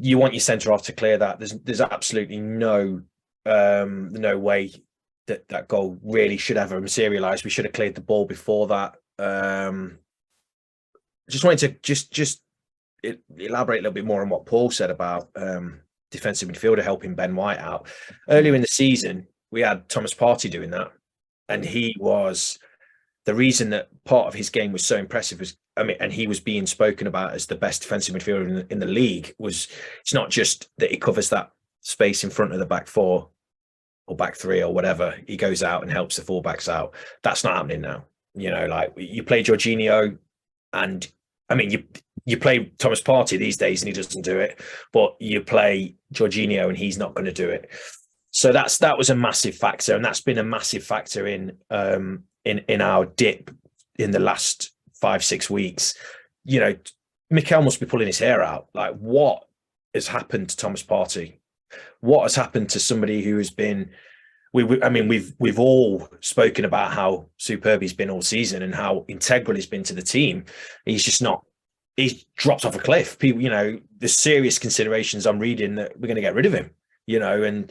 you want your centre half to clear that. There's absolutely no way that goal really should ever materialise. We should have cleared the ball before that. Just wanted to just elaborate a little bit more on what Paul said about defensive midfielder helping Ben White out. Earlier in the season, we had Thomas Partey doing that, and he was the reason that part of his game was so impressive was, I mean, and he was being spoken about as the best defensive midfielder in the league, was it's not just that he covers that space in front of the back four or back three or whatever. He goes out and helps the fullbacks out. That's not happening now. You know, like you play Jorginho, and I mean, you play Thomas Partey these days and he doesn't do it, but you play Jorginho and he's not going to do it. So that was a massive factor, and that's been a massive factor in our dip in the last 5-6 weeks. You know, Mikel must be pulling his hair out. Like, what has happened to Thomas Partey? What has happened to somebody who has been? We've all spoken about how superb he's been all season and how integral he's been to the team. He's just not. He's dropped off a cliff. People, you know, there's serious considerations I'm reading that we're going to get rid of him. You know, and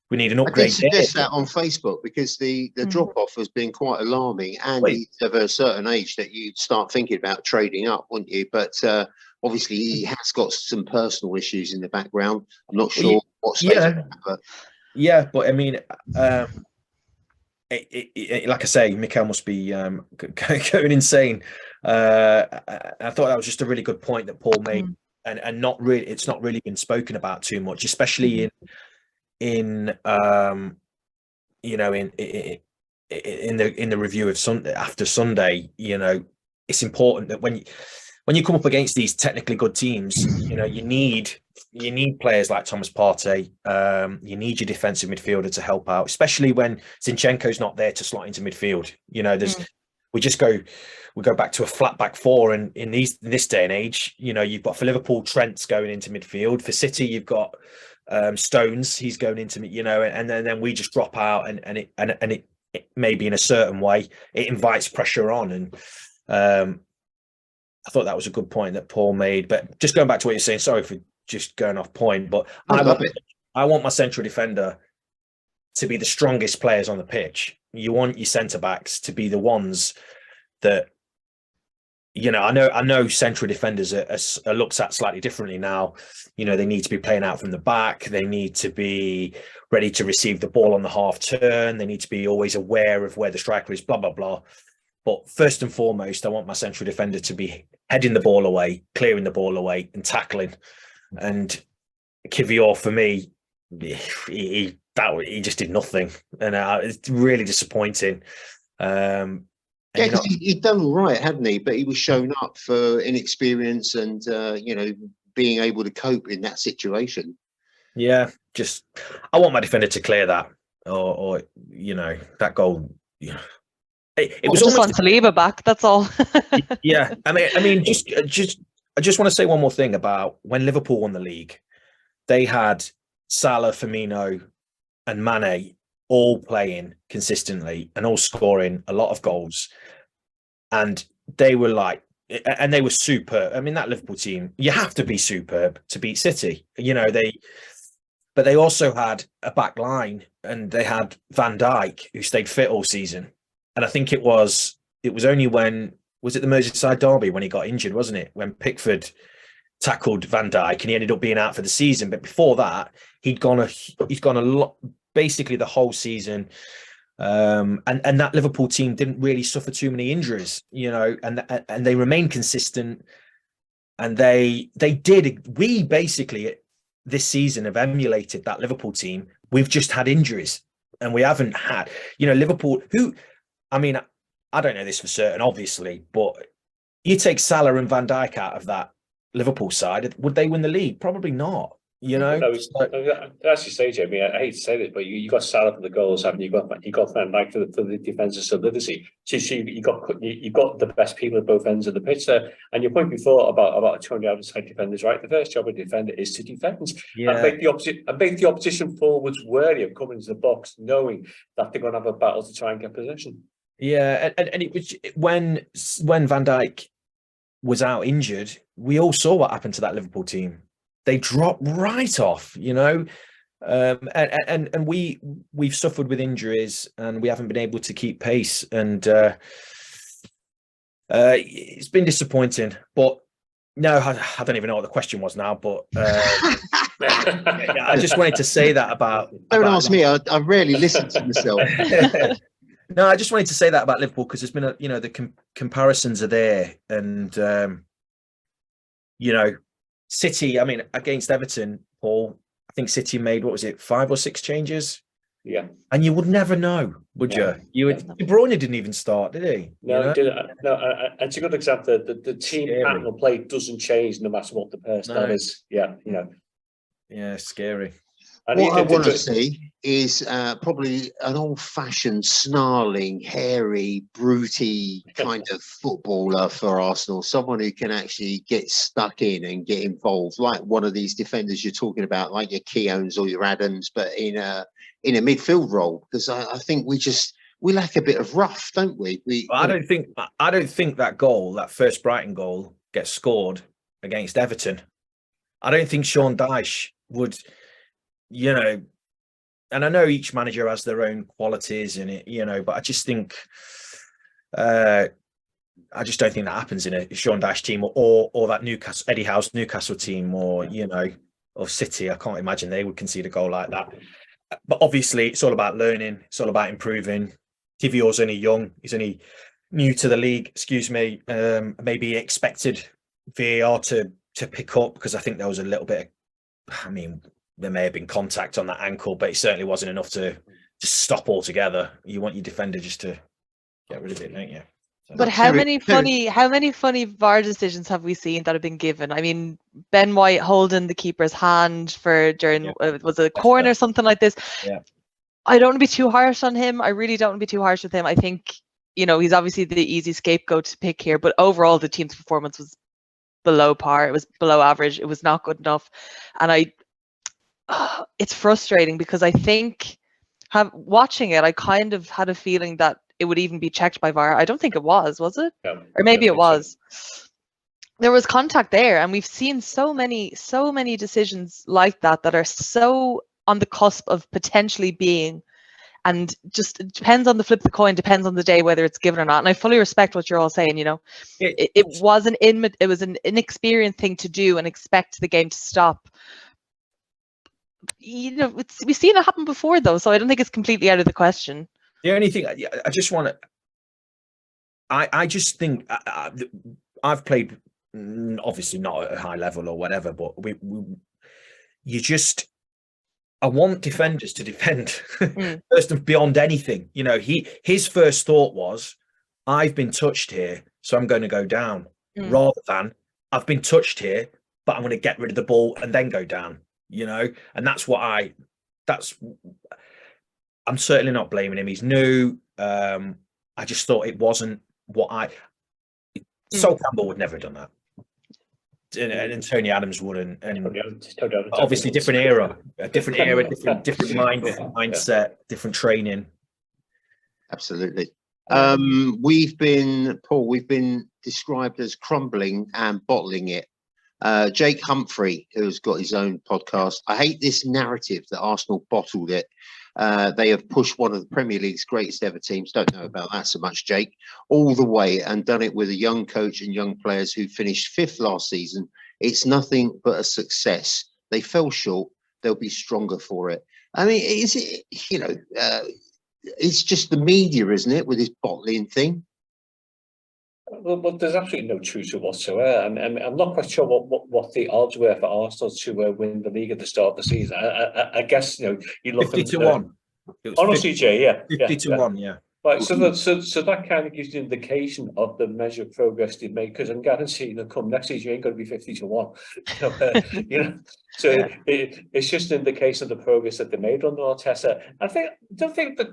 we need an upgrade. I did suggest that on Facebook because the drop-off has been quite alarming, and he's of a certain age that you'd start thinking about trading up, wouldn't you? But obviously he has got some personal issues in the background. I'm not sure what stage of that, but... Yeah, but I mean, like I say, Mikel must be going insane. I thought that was just a really good point that Paul made, and not really, it's not really been spoken about too much, especially in you know, in the review of Sunday after Sunday. You know, it's important that when you come up against these technically good teams, you know, you need players like Thomas Partey. You need your defensive midfielder to help out, especially when Zinchenko's not there to slot into midfield. You know, we go back to a flat back four, and in this day and age, you know, you've got for Liverpool, Trent's going into midfield. For City, you've got Stones, he's going into, you know, and then we just drop out, and it maybe in a certain way it invites pressure on. And I thought that was a good point that Paul made. But just going back to what you're saying, sorry for just going off point, but I want my central defender to be the strongest players on the pitch. You want your centre backs to be the ones that, you know, I know central defenders are looked at slightly differently now. You know, they need to be playing out from the back. They need to be ready to receive the ball on the half turn. They need to be always aware of where the striker is, blah, blah, blah. But first and foremost, I want my central defender to be heading the ball away, clearing the ball away and tackling. And Kivior, for me, he just did nothing. And it's really disappointing. Yeah, because he'd done all right, hadn't he? But he was shown up for inexperience and, you know, being able to cope in that situation. Yeah, I want my defender to clear that, or you know, that goal. Yeah, it was just want to leave it back. That's all. Yeah, I mean, I just want to say one more thing about when Liverpool won the league. They had Salah, Firmino, and Mane all playing consistently and all scoring a lot of goals, and they were superb. I mean, that Liverpool team, you have to be superb to beat City. You know, but they also had a back line, and they had Van Dijk, who stayed fit all season. And I think it was only when, was it the Merseyside derby when he got injured, wasn't it? When Pickford tackled Van Dijk and he ended up being out for the season. But before that, he's gone a lot, basically the whole season. And that Liverpool team didn't really suffer too many injuries, you know, and they remained consistent. And we basically this season have emulated that Liverpool team. We've just had injuries, and we haven't had, you know, Liverpool, who, I mean, I don't know this for certain, obviously, but you take Salah and Van Dijk out of that Liverpool side, would they win the league? Probably not. You know, No, I actually say, Jamie, I hate to say this, but you got Salah for the goals, haven't you? You got Van Dijk for the defensive solidity. So you got the best people at both ends of the pitch there. And your point before about 200 outside defenders, right? The first job of a defender is to defend and make the opposition forwards wary of coming into the box, knowing that they're going to have a battle to try and get possession. Yeah, and it was when Van Dijk was out injured, we all saw what happened to that Liverpool team. They dropped right off, you know, and we've suffered with injuries and we haven't been able to keep pace, and it's been disappointing. But no, I don't even know what the question was now. But I just wanted to say that about. Don't ask me. I rarely listen to myself. No, I just wanted to say that about Liverpool because there's been the comparisons are there, and City, I mean, against Everton, Paul, I think City made, what was it, 5 or 6 changes? Yeah. And you would never know, would you? De Bruyne didn't even start, did he? No, he didn't. No, it's a good example. The team pattern of play doesn't change no matter what the personnel is. Yeah, Yeah, scary. And what I want to see is probably an old-fashioned, snarling, hairy, brutey kind of footballer for Arsenal. Someone who can actually get stuck in and get involved, like one of these defenders you're talking about, like your Keowns or your Adams, but in a midfield role. Because I think we lack a bit of rough, don't we? I don't think that goal, that first Brighton goal, gets scored against Everton. I don't think Sean Dyche would. And I know each manager has their own qualities in it, but I just think, I just don't think that happens in a Sean Dyche team or that Eddie Howe's Newcastle team or City. I can't imagine they would concede a goal like that. But obviously, it's all about learning. It's all about improving. Kivior's only young. He's only new to the league. Excuse me. Maybe expected VAR to pick up because I think there was a little bit of, there may have been contact on that ankle, but it certainly wasn't enough to just stop altogether. You want your defender just to get rid of it, don't you? So. But how many funny VAR decisions have we seen that have been given? I mean, Ben White holding the keeper's hand during was it a corner or something like this? Yeah. I don't want to be too harsh on him. I really don't want to be too harsh with him. I think he's obviously the easy scapegoat to pick here, but overall the team's performance was below par. It was below average. It was not good enough, and it's frustrating because I think watching it, I kind of had a feeling that it would even be checked by VAR. I don't think it was it? No, or maybe it was. So. There was contact there, and we've seen so many decisions like that are so on the cusp of potentially being, and just it depends on the flip of the coin, depends on the day whether it's given or not. And I fully respect what you're all saying. It was an inexperienced thing to do and expect the game to stop. We've seen it happen before though, so I don't think it's completely out of the question. The only thing I just want to, I just think I've played, obviously not at a high level or whatever, but I want defenders to defend first and beyond anything. His first thought was, I've been touched here, so I'm going to go down, rather than I've been touched here, but I'm going to get rid of the ball and then go down. And that's what I'm certainly not blaming him. He's new. I just thought it wasn't what Sol Campbell would never have done that. And Tony Adams wouldn't. And obviously different era, different mindset, different training. Absolutely. We've been described as crumbling and bottling it. Jake Humphrey, who's got his own podcast. I hate this narrative that Arsenal bottled it. They have pushed one of the Premier League's greatest ever teams, don't know about that so much, Jake, all the way and done it with a young coach and young players who finished 5th last season. It's nothing but a success. They fell short. They'll be stronger for it. I mean, is it, it's just the media, isn't it, with this bottling thing? Well, there's absolutely no truth to whatsoever. And I'm not quite sure what the odds were for Arsenal to win the league at the start of the season. I guess, you look 50 to 1. Honestly, Jay, yeah. 50 to 1, yeah. Right, so that kind of gives you an indication of the measure of progress they've made, because I'm guaranteeing that come next season you ain't going to be 50-1. So it's just an indication of the progress that they made under Arteta. Don't think that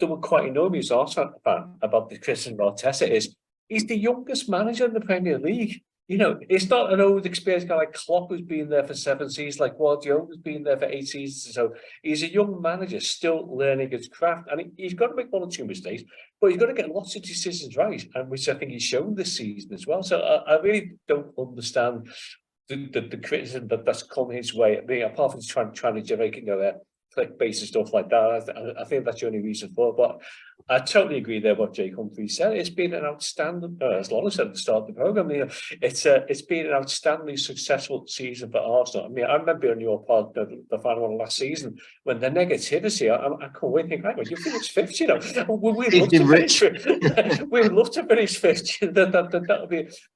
were quite enormous also about the criticism of Arteta is he's the youngest manager in the Premier League. It's not an old experienced guy like Klopp who's been there for 7 seasons, like Guardiola's been there for 8 seasons. So he's a young manager still learning his craft. And he's got to make 1 or 2 mistakes, but he's got to get lots of decisions right, and which I think he's shown this season as well. So I really don't understand the criticism that's come his way. I mean, apart from trying to generate, clickbait and stuff like that. I think that's the only reason for it. But I totally agree there what Jake Humphrey said. It's been an outstanding, as Lauren said at the start of the program, it's been an outstandingly successful season for Arsenal. I mean, I remember on your pod, the final one last season, when the negativity, I can't wait to think, right, well, you finished 5th, we'd love to finish 5th.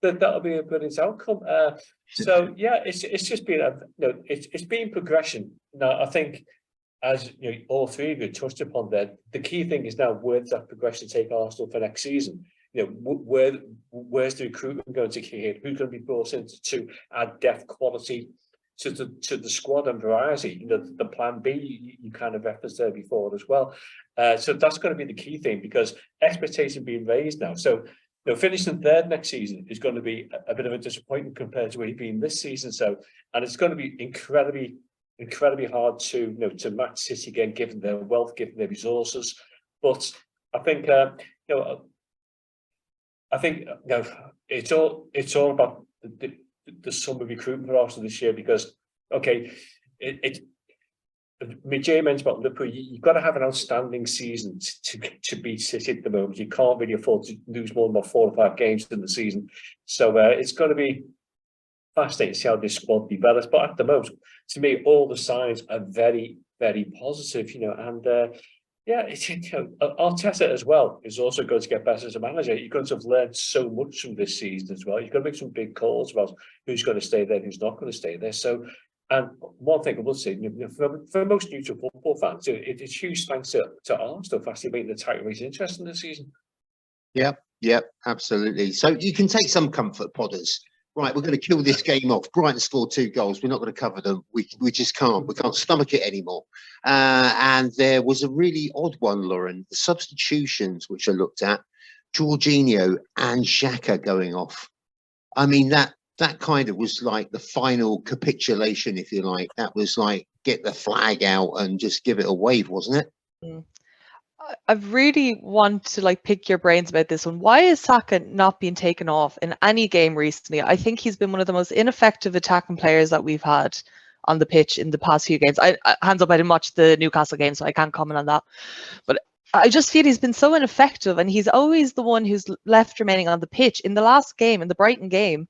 That'll be a brilliant outcome. So yeah, it's just been it's been progression. Now I think, as all 3 of you touched upon there, the key thing is now where does that progression take Arsenal for next season? Where's the recruitment going to kick in? Who's going to be brought in to add depth, quality to the squad and variety? The plan B you kind of referenced there before as well. So that's going to be the key thing, because expectation being raised now. So finishing 3rd next season is going to be a bit of a disappointment compared to where he's been this season. So, and it's going to be incredibly hard to match City again, given their wealth, given their resources. But I think it's all about the summer recruitment for Arsenal this year, because Jay mentioned about Liverpool. You've got to have an outstanding season to beat City at the moment. You can't really afford to lose more than about 4 or 5 games in the season. So it's going to be fascinating to see how this squad develops. But at the moment, to me, all the signs are very, very positive. Arteta as well is also going to get better as a manager. You're going to have learned so much from this season as well. You've got to make some big calls about who's going to stay there, who's not going to stay there. So, and one thing I will say, for most neutral football fans, it's huge thanks to Arsenal for actually making the title race interesting this season. Yep, absolutely. So you can take some comfort, Podders. Right, we're going to kill this game off. Brighton scored 2 goals. We're not going to cover them. We just can't. We can't stomach it anymore. And there was a really odd one, Lauren. The substitutions which I looked at, Jorginho and Xhaka going off. I mean, that kind of was like the final capitulation, if you like. That was like, get the flag out and just give it a wave, wasn't it? Mm. I really want to pick your brains about this one. Why is Saka not being taken off in any game recently? I think he's been one of the most ineffective attacking players that we've had on the pitch in the past few games. Hands up, I didn't watch the Newcastle game, so I can't comment on that. But I just feel he's been so ineffective, and he's always the one who's left remaining on the pitch. In the last game, in the Brighton game,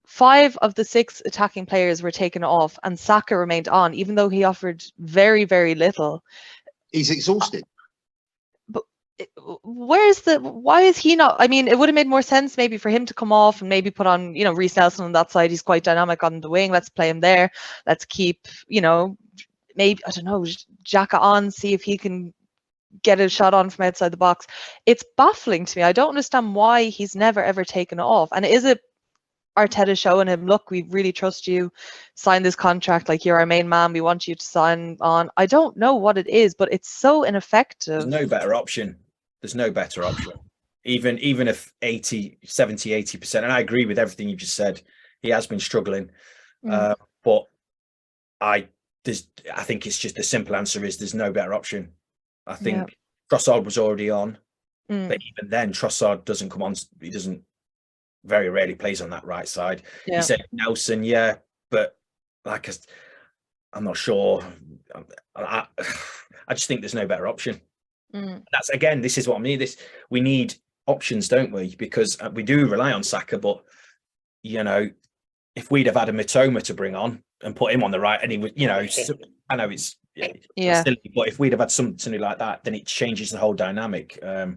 5 of the 6 attacking players were taken off, and Saka remained on, even though he offered very, very little. He's exhausted. Why is he not? I mean, it would have made more sense maybe for him to come off and maybe put on, Reece Nelson on that side. He's quite dynamic on the wing. Let's play him there. Let's keep, maybe, I don't know, Xhaka on, see if he can get a shot on from outside the box. It's baffling to me. I don't understand why he's never ever taken off. And is it Arteta showing him, look, we really trust you, sign this contract, you're our main man, we want you to sign on? I don't know what it is, but it's so ineffective. There's no better option. Even if 70, 80%, and I agree with everything you just said, he has been struggling. But I think it's just the simple answer is there's no better option. I think Trossard was already on, but even then Trossard doesn't come on. He doesn't, very rarely plays on that right side. You said Nelson, but I'm not sure. I just think there's no better option. That's, again, this is what I mean. We need options, don't we? Because we do rely on Saka, but if we'd have had a Mitoma to bring on and put him on the right, and he would, I know it's silly, but if we'd have had something like that, then it changes the whole dynamic. I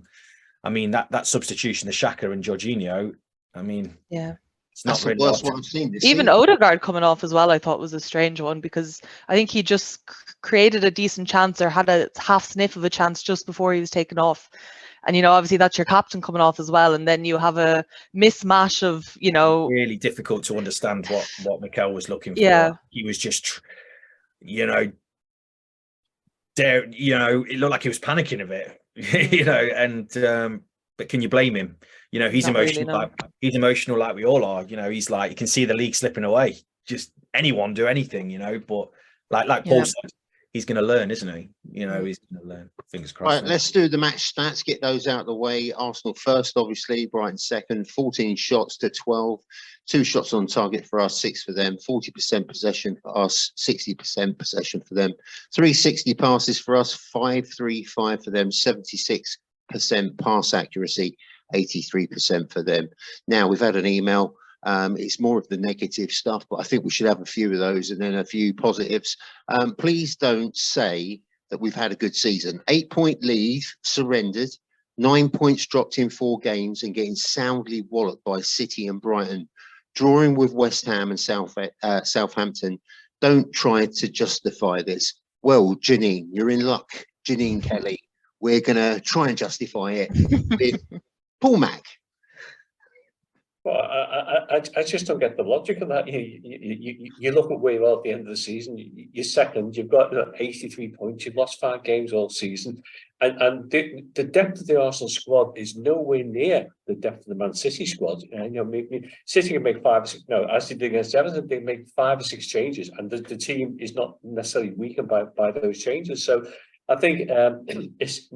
mean, that substitution, the Xhaka and Jorginho, I mean, it's not really the worst one I've seen this even season. Odegaard coming off as well, I thought was a strange one, because I think he just created a decent chance or had a half sniff of a chance just before he was taken off. And, you know, obviously that's your captain coming off as well. And then you have a mismatch of, you know, really difficult to understand what Mikel was looking for. Yeah. He was just, you know, there, you know, it looked like he was panicking a bit, you know, and but can you blame him? You know, he's Not emotional, really, no. he's emotional like we all are. You know, he's like, you can see the league slipping away. Just anyone do anything, you know. But like Paul said, he's going to learn, isn't he? You know, he's going to learn. Fingers crossed. Right, let's do the match stats. Get those out of the way. Arsenal first, obviously. Brighton second. 14 shots to 12. 2 shots on target for us, 6 for them. 40% possession for us, 60% possession for them. 360 passes for us, 535 for them. 76% pass accuracy, 83% for them. Now we've had an email. It's more of the negative stuff, but I think we should have a few of those and then a few positives. Please don't say that we've had a good season. 8-point lead, surrendered, 9 points dropped in 4 games and getting soundly walloped by City and Brighton, drawing with West Ham and Southampton. Don't try to justify this. Well, Janine, you're in luck. Janine Kelly, we're going to try and justify it with Paul Mack. Well, I just don't get the logic of that. You look at where you are at the end of the season. You're second. You've got 83 points. You've lost 5 games all season, and the depth of the Arsenal squad is nowhere near the depth of the Man City squad. You know, City can make 5 or 6. No, as they did against Everton, they make 5 or 6 changes, and the team is not necessarily weakened by those changes. So I think it's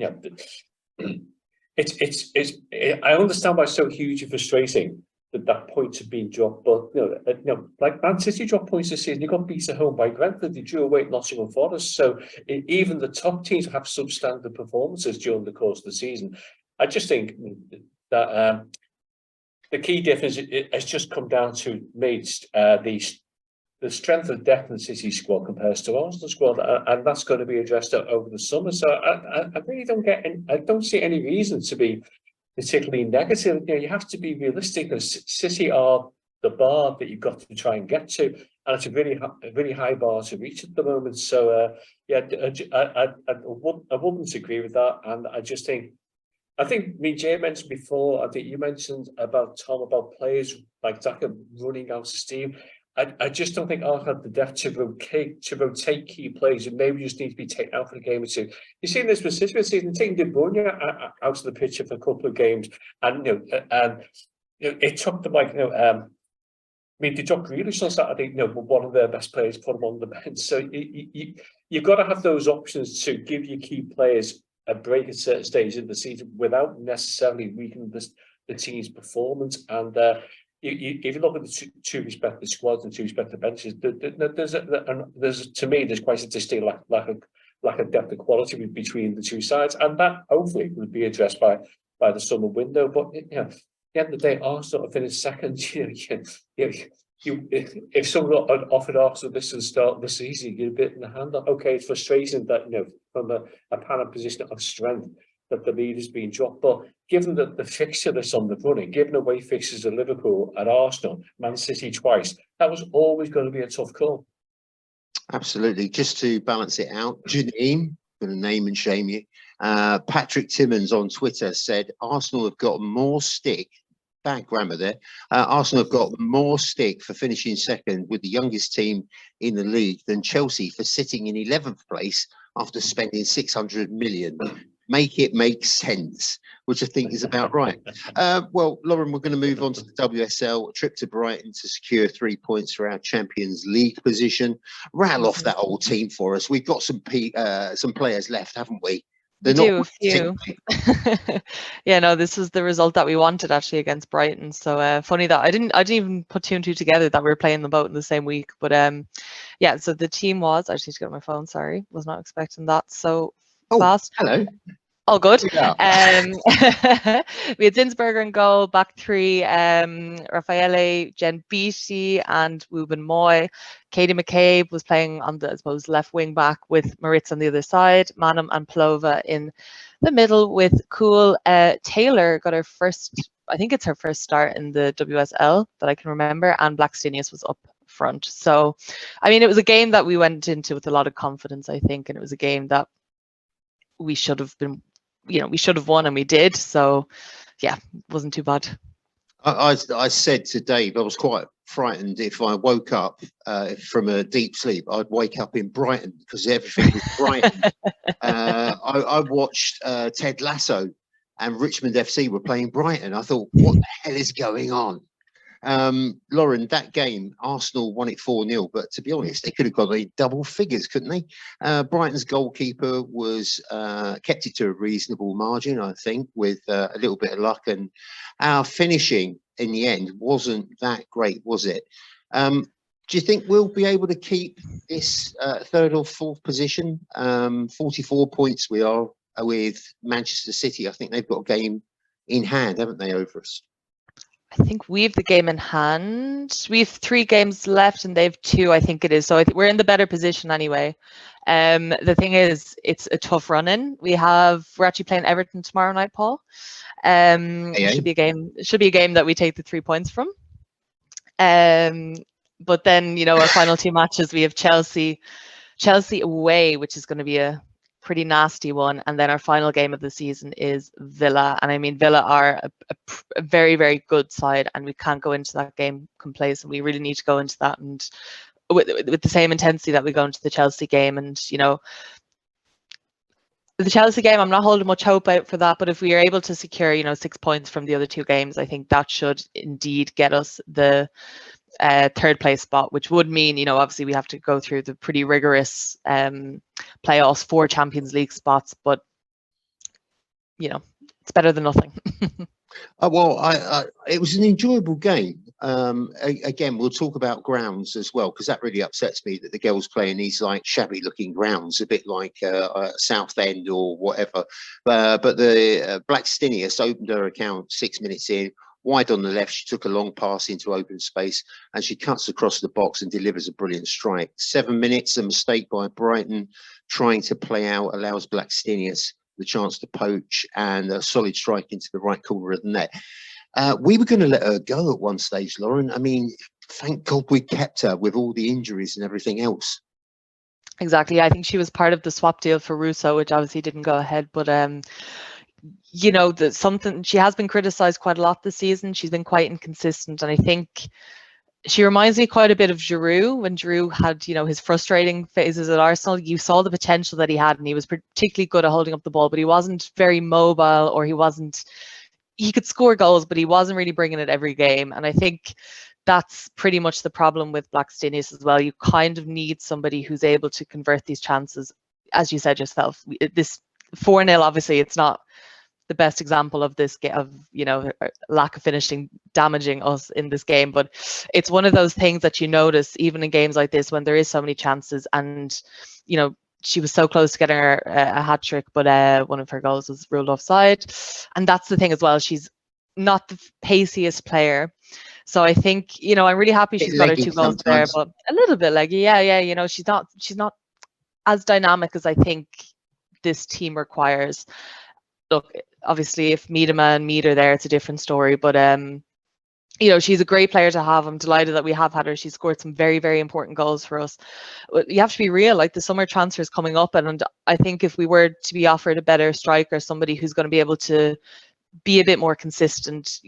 I understand why it's so hugely frustrating that points have been dropped, but you know, like Man City dropped points this season. They got beat at home by Brentford. They drew away at Nottingham Forest. So even the top teams have substandard performances during the course of the season. I just think that the key difference has just come down to the strength of depth in the City squad compares to Arsenal squad, and that's going to be addressed over the summer. So I really don't see any reason to be particularly negative. You know, you have to be realistic, because City are the bar that you've got to try and get to, and it's a really high bar to reach at the moment. So I wouldn't agree with that, and I think Jay mentioned before. I think you mentioned about Tom about players like Xhaka running out of steam. I just don't think Arsenal have the depth to rotate key players, and maybe just need to be taken out for a game or two. You've seen this with City this season, taking De Bruyne out of the picture for a couple of games, and it took them like they dropped Grealish on Saturday. One of their best players, put him on the bench. So you've got to have those options to give your key players a break at certain stages of the season without necessarily weakening the team's performance. And if you look at the two respective squads and 2 respective benches, there's to me there's quite a distinct lack of depth of quality between the 2 sides, and that hopefully will be addressed by the summer window. But at the end of the day, Arsenal finished second. If someone had offered Arsenal this at the start of the season, you get a bit in the hand. Okay, it's frustrating that from a panic position of strength that the lead has been dropped. But given that the fixture that's on the running, given away fixtures at Liverpool, at Arsenal, Man City twice, that was always going to be a tough call. Absolutely. Just to balance it out, Janine, I'm going to name and shame you. Patrick Timmons on Twitter said Arsenal have got more stick. Bad grammar there. Arsenal have got more stick for finishing second with the youngest team in the league than Chelsea for sitting in 11th place after spending 600 million. Make it make sense, which I think is about right. Well, Lauren, we're going to move on to the WSL. A trip to Brighton to secure 3 points for our Champions League position. Rattle off that old team for us. We've got some players left, haven't we? We do, a few. Yeah, no, this was the result that we wanted actually against Brighton. So funny that I didn't even put 2 and 2 together that we were playing them both in the same week. But yeah, so the team was, I just need to get my phone, sorry, was not expecting that so fast. Hello. All good. We had Zinsberger in goal, back 3, Raffaele, Jen Beattie and Wubin Moy. Katie McCabe was playing on the, I suppose, left wing back with Maritz on the other side. Manum and Plova in the middle with Cool. Taylor got her first, I think it's her first start in the WSL that I can remember, and Blackstenius was up front. So, I mean, it was a game that we went into with a lot of confidence, I think, and it was a game that we should have been we should have won and we did. So yeah, it wasn't too bad. I said to Dave, I was quite frightened if I woke up from a deep sleep. I'd wake up in Brighton because everything was Brighton. I watched Ted Lasso, and Richmond FC were playing Brighton. I thought, what the hell is going on? Lauren, that game, Arsenal won it 4-0, but to be honest, they could have got a double figures, couldn't they? Brighton's goalkeeper was kept it to a reasonable margin, I think, with a little bit of luck, and our finishing in the end wasn't that great, was it? Do you think we'll be able to keep this third or fourth position? 44 points we are with Manchester City. I think they've got a game in hand, haven't they, over us? I think we have the game in hand. We have 3 games left and they have 2, I think it is. So I think we're in the better position anyway. The thing is, it's a tough run in. We're actually playing Everton tomorrow night, Paul. It should be a game that we take the 3 points from. But then, our final 2 matches, we have Chelsea away, which is going to be a pretty nasty one, and then our final game of the season is Villa, and I mean Villa are a very, very good side, and we can't go into that game complacent. We really need to go into that and with the same intensity that we go into the Chelsea game. And the Chelsea game, I'm not holding much hope out for that, but if we are able to secure 6 points from the other 2 games, I think that should indeed get us the third place spot, which would mean, obviously we have to go through the pretty rigorous playoffs for Champions League spots, but it's better than nothing. Well, it was an enjoyable game. Again, we'll talk about grounds as well, because that really upsets me that the girls play in these like shabby looking grounds, a bit like Southend or whatever. But the Blackstenius opened her account 6 minutes in. Wide on the left, she took a long pass into open space and she cuts across the box and delivers a brilliant strike. 7 minutes, a mistake by Brighton trying to play out allows Blackstenius the chance to poach, and a solid strike into the right corner of the net. We were going to let her go at one stage, Lauren. I mean, thank God we kept her with all the injuries and everything else. Exactly. I think she was part of the swap deal for Russo, which obviously didn't go ahead, but something she has been criticized quite a lot this season. She's been quite inconsistent, and I think she reminds me quite a bit of Giroud. When Giroud had his frustrating phases at Arsenal, you saw the potential that he had, and he was particularly good at holding up the ball, but he wasn't very mobile, or he could score goals, but he wasn't really bringing it every game. And I think that's pretty much the problem with Blackstenius as well. You kind of need somebody who's able to convert these chances, as you said yourself. This 4-0, obviously it's not the best example of this of lack of finishing damaging us in this game, but it's one of those things that you notice even in games like this when there is so many chances. And she was so close to getting her a hat trick, but one of her goals was ruled offside. And that's the thing as well, she's not the paciest player, so I think I'm really happy she's got her 2 goals there, but a little bit leggy. Yeah, she's not as dynamic as I think this team requires. Look, obviously, if Miedema and Mead are there, it's a different story. But she's a great player to have. I'm delighted that we have had her. She scored some very, very important goals for us. You have to be real. Like, the summer transfer is coming up, and I think if we were to be offered a better striker, somebody who's going to be able to be a bit more consistent,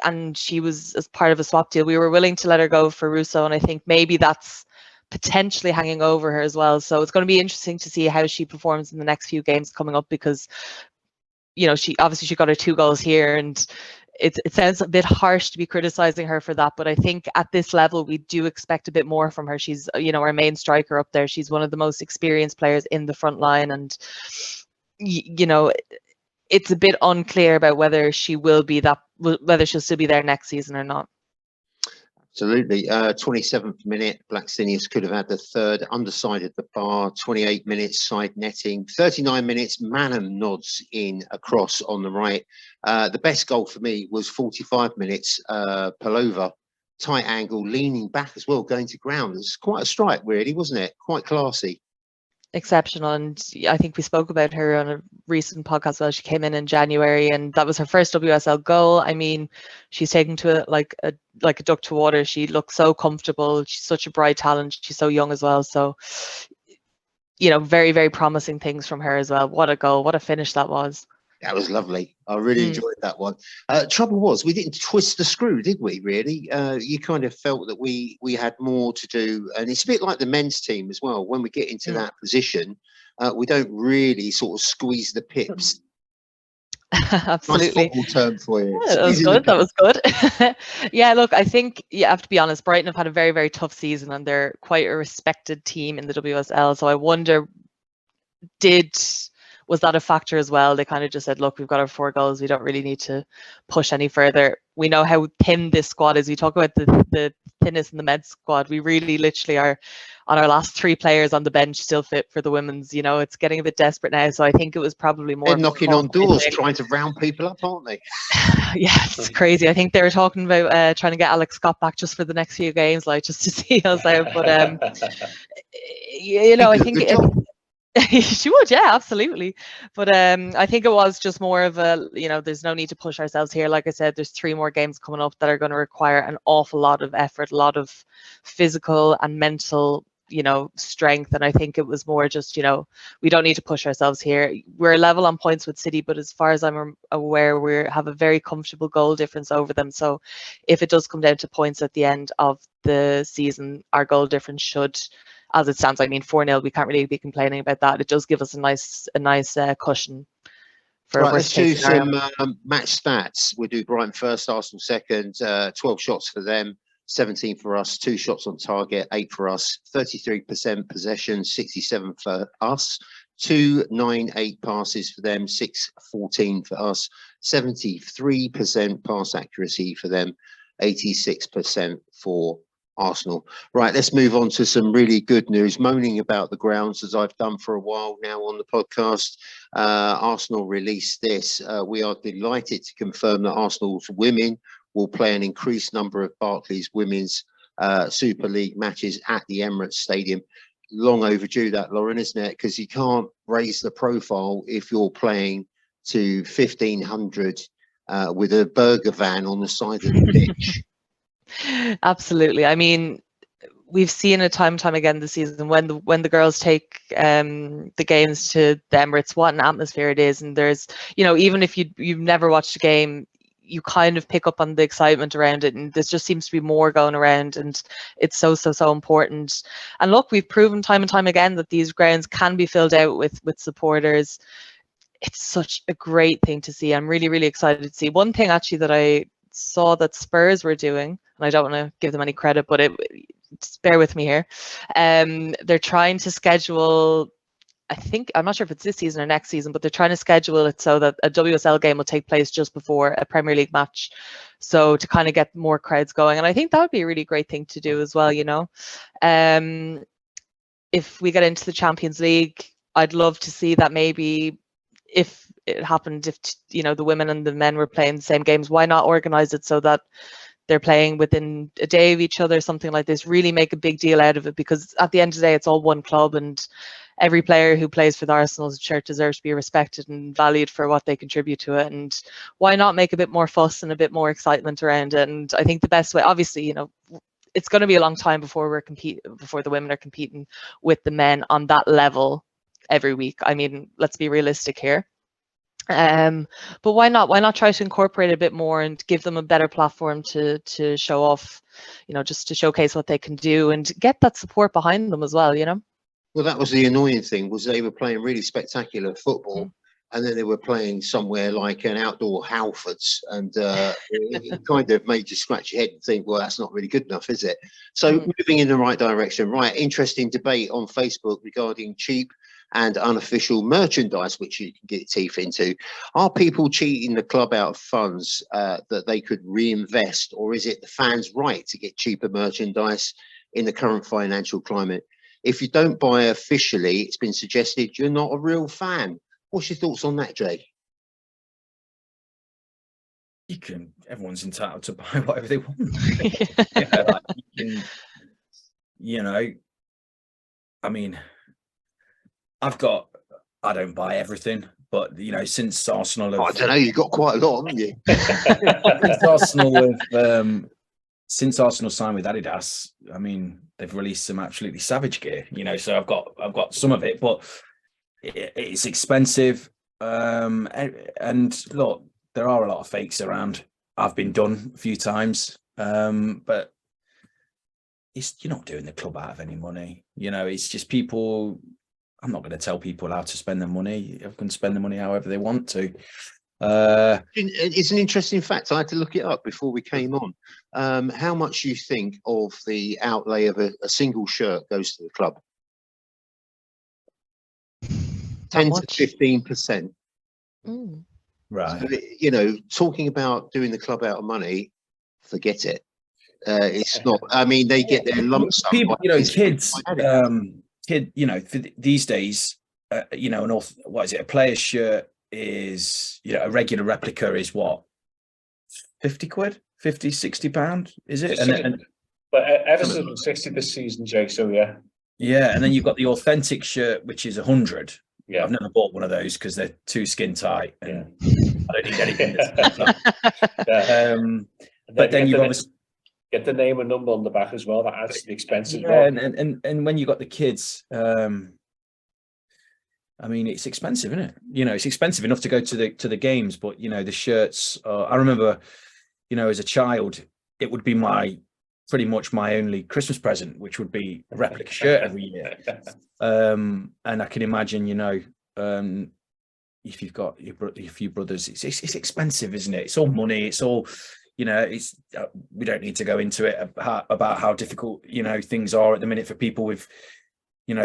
and she was as part of a swap deal, we were willing to let her go for Russo, and I think maybe that's potentially hanging over her as well. So it's going to be interesting to see how she performs in the next few games coming up, because she got her 2 goals here, and it sounds a bit harsh to be criticizing her for that, but I think at this level we do expect a bit more from her. She's our main striker up there. She's one of the most experienced players in the front line, and it's a bit unclear about whether she'll still be there next season or not. Absolutely. 27th minute, Blackstenius could have had the third, undersided the bar. 28 minutes, side netting. 39 minutes, Manham nods in a cross on the right. The best goal for me was 45 minutes, Palova, tight angle, leaning back as well, going to ground. It was quite a strike, really, wasn't it? Quite classy. Exceptional, and I think we spoke about her on a recent podcast. Well, she came in January, and that was her first WSL goal. I mean, she's taken to it like a duck to water. She looks so comfortable. She's such a bright talent. She's so young as well. So, very, very promising things from her as well. What a goal! What a finish that was. That was lovely. I really enjoyed that one. Trouble was, we didn't twist the screw, did we? Really, you kind of felt that we had more to do, and it's a bit like the men's team as well. When we get into that position, we don't really sort of squeeze the pips. Absolutely. Nice football term for you. Yeah, that was good. That was good. Yeah, look, I think you have to be honest. Brighton have had a very, very tough season, and they're quite a respected team in the WSL. So I wonder, was that a factor as well? They kind of just said, look, we've got our 4 goals. We don't really need to push any further. We know how thin this squad is. We talk about the thinness in the men's squad. We really literally are on our last 3 players on the bench still fit for the women's. You know, it's getting a bit desperate now. So I think it was probably more. They're knocking on doors, trying to round people up, aren't they? Yeah, it's crazy. I think they were talking about trying to get Alex Scott back just for the next few games, like just to see us out. But you know, I think she would, yeah, absolutely. But I think it was just more of a, you know, there's no need to push ourselves here. Like I said, there's 3 more games coming up that are going to require an awful lot of effort, a lot of physical and mental, you know, strength. And I think it was more just, you know, we don't need to push ourselves here. We're level on points with City, but as far as I'm aware, we have a very comfortable goal difference over them. So if it does come down to points at the end of the season, our goal difference should, as it stands, I mean, 4-0, we can't really be complaining about that. It does give us a nice cushion for right, let's do some match stats. We'll do Brighton first, Arsenal second. 12 shots for them, 17 for us, 2 shots on target, 8 for us, 33% possession, 67 for us, 298 passes for them, 614 for us, 73% pass accuracy for them, 86% for Arsenal. Right, let's move on to some really good news. Moaning about the grounds, as I've done for a while now on the podcast. Arsenal released this. We are delighted to confirm that Arsenal's women will play an increased number of Barclays Women's Super League matches at the Emirates Stadium. Long overdue that, Lauren, isn't it? Because you can't raise the profile if you're playing to 1,500 with a burger van on the side of the pitch. Absolutely. I mean, we've seen it time and time again this season when the girls take the games to the Emirates, what an atmosphere it is. And there's, you know, even if you've never watched a game, you kind of pick up on the excitement around it, and there just seems to be more going around, and it's so important. And look, we've proven time and time again that these grounds can be filled out with supporters. It's such a great thing to see. I'm really excited to see. One thing actually that I saw that Spurs were doing, and I don't want to give them any credit, but just bear with me here. They're trying to schedule, I think, I'm not sure if it's this season or next season, but they're trying to schedule it so that a WSL game will take place just before a Premier League match. So to kind of get more crowds going. And I think that would be a really great thing to do as well, you know. If we get into the Champions League, I'd love to see that maybe if it happened, if, you know, the women and the men were playing the same games, why not organize it so that they're playing within a day of each other, something like this, really make a big deal out of it, because at the end of the day, it's all one club, and every player who plays for the Arsenal shirt deserves to be respected and valued for what they contribute to it. And why not make a bit more fuss and a bit more excitement around it? And I think the best way, obviously, you know, it's going to be a long time before the women are competing with the men on that level every week. I mean, let's be realistic here. But why not try to incorporate a bit more and give them a better platform to show off, you know, just to showcase what they can do and get that support behind them as well, you know. Well, that was the annoying thing, was they were playing really spectacular football, and then they were playing somewhere like an outdoor Halfords, and it kind of made you scratch your head and think, well, that's not really good enough, is it? So moving in the right direction. Right, interesting debate on Facebook regarding cheap and unofficial merchandise, which you can get your teeth into. Are people cheating the club out of funds that they could reinvest, or is it the fans' right to get cheaper merchandise in the current financial climate? If you don't buy officially, it's been suggested you're not a real fan. What's your thoughts on that, Jay? Everyone's entitled to buy whatever they want. You know, I mean, I don't buy everything, but, you know, since Arsenal I don't know, you've got quite a lot, haven't you? Since Arsenal signed with Adidas, I mean, they've released some absolutely savage gear, you know, so I've got some of it, but it's expensive. And look, there are a lot of fakes around. I've been done a few times, but you're not doing the club out of any money. It's just people. I'm not going to tell people how to spend their money. They can spend the money however they want to. It's an interesting fact. I had to look it up before we came on. How much you think of the outlay of a single shirt goes to the club? 10 to 15%. Right. So, talking about doing the club out of money, forget it. It's not. I mean, they get their lump sum. People, kids, these days, what is it? A player's shirt is, a regular replica is what, 50 quid, 50, 60 pound, is it? But Everton's been 60 this season, Jay. So yeah. Yeah, and then you've got the authentic shirt, which is 100. Yeah, I've never bought one of those because they're too skin tight, and I don't need anything that's skin tight. But then you've obviously get the name and number on the back as well. That adds to the expense as well. Yeah, and when you got the kids, I mean, it's expensive, isn't it? It's expensive enough to go to the games, but the shirts. I remember, as a child, it would be pretty much my only Christmas present, which would be a replica shirt every year. And I can imagine, if you've got a few brothers, it's expensive, isn't it? It's all money. It's all, it's we don't need to go into it about how difficult things are at the minute for people with,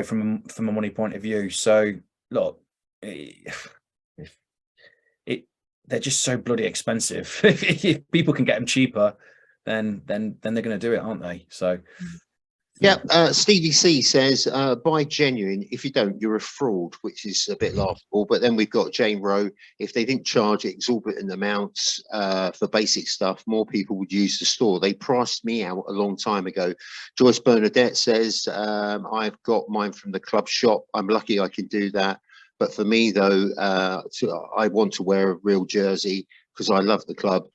from a money point of view. So look, they're just so bloody expensive. If people can get them cheaper, then they're going to do it, aren't they? So yeah. Stevie C says, buy genuine. If you don't, you're a fraud, which is a bit laughable. But then we've got Jane Rowe. If they didn't charge exorbitant amounts for basic stuff, more people would use the store. They priced me out a long time ago. Joyce Bernadette says, I've got mine from the club shop. I'm lucky I can do that. But for me, though, I want to wear a real jersey because I love the club.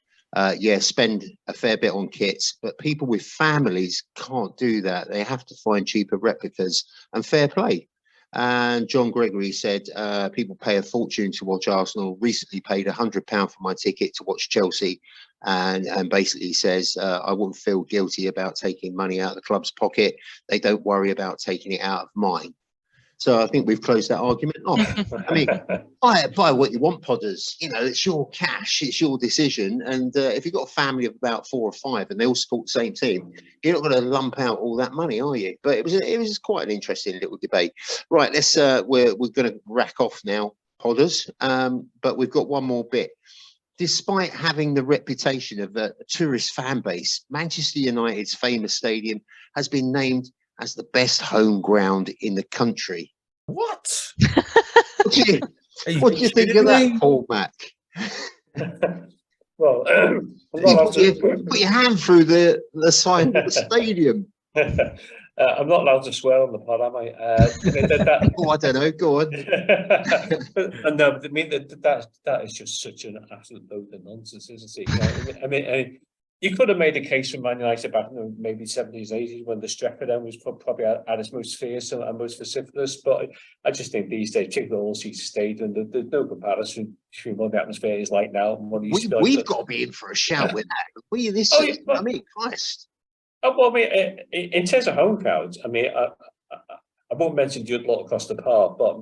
Spend a fair bit on kits, but people with families can't do that. They have to find cheaper replicas, and fair play. And John Gregory said, people pay a fortune to watch Arsenal. Recently paid £100 for my ticket to watch Chelsea, and basically says, I wouldn't feel guilty about taking money out of the club's pocket. They don't worry about taking it out of mine. So I think we've closed that argument off. I mean, buy what you want, Podders. It's your cash, it's your decision. And if you've got a family of about 4 or 5 and they all support the same team, you're not going to lump out all that money, are you? But it was quite an interesting little debate. Right, let's we're going to rack off now, Podders. But we've got one more bit. Despite having the reputation of a tourist fan base, Manchester United's famous stadium has been named as the best home ground in the country. What? What do you think of that, Paul Mac? Well, put your hand through the sign of the stadium. I'm not allowed to swear on the pod, am I? I don't know. Go on. No, I mean that is just such an absolute load of nonsense, isn't it? I mean, you could have made a case for Man United back in the maybe 70s, 80s when the Strecker then was probably at its most fearsome and most vociferous. But I just think these days, particularly all-season stadium, there's no comparison between what the atmosphere is like now and what it used to be. We've got to be in for a shout with that. I mean, Christ. Well, I mean, in terms of home crowds, I mean, I won't mention Jude Law across the park, but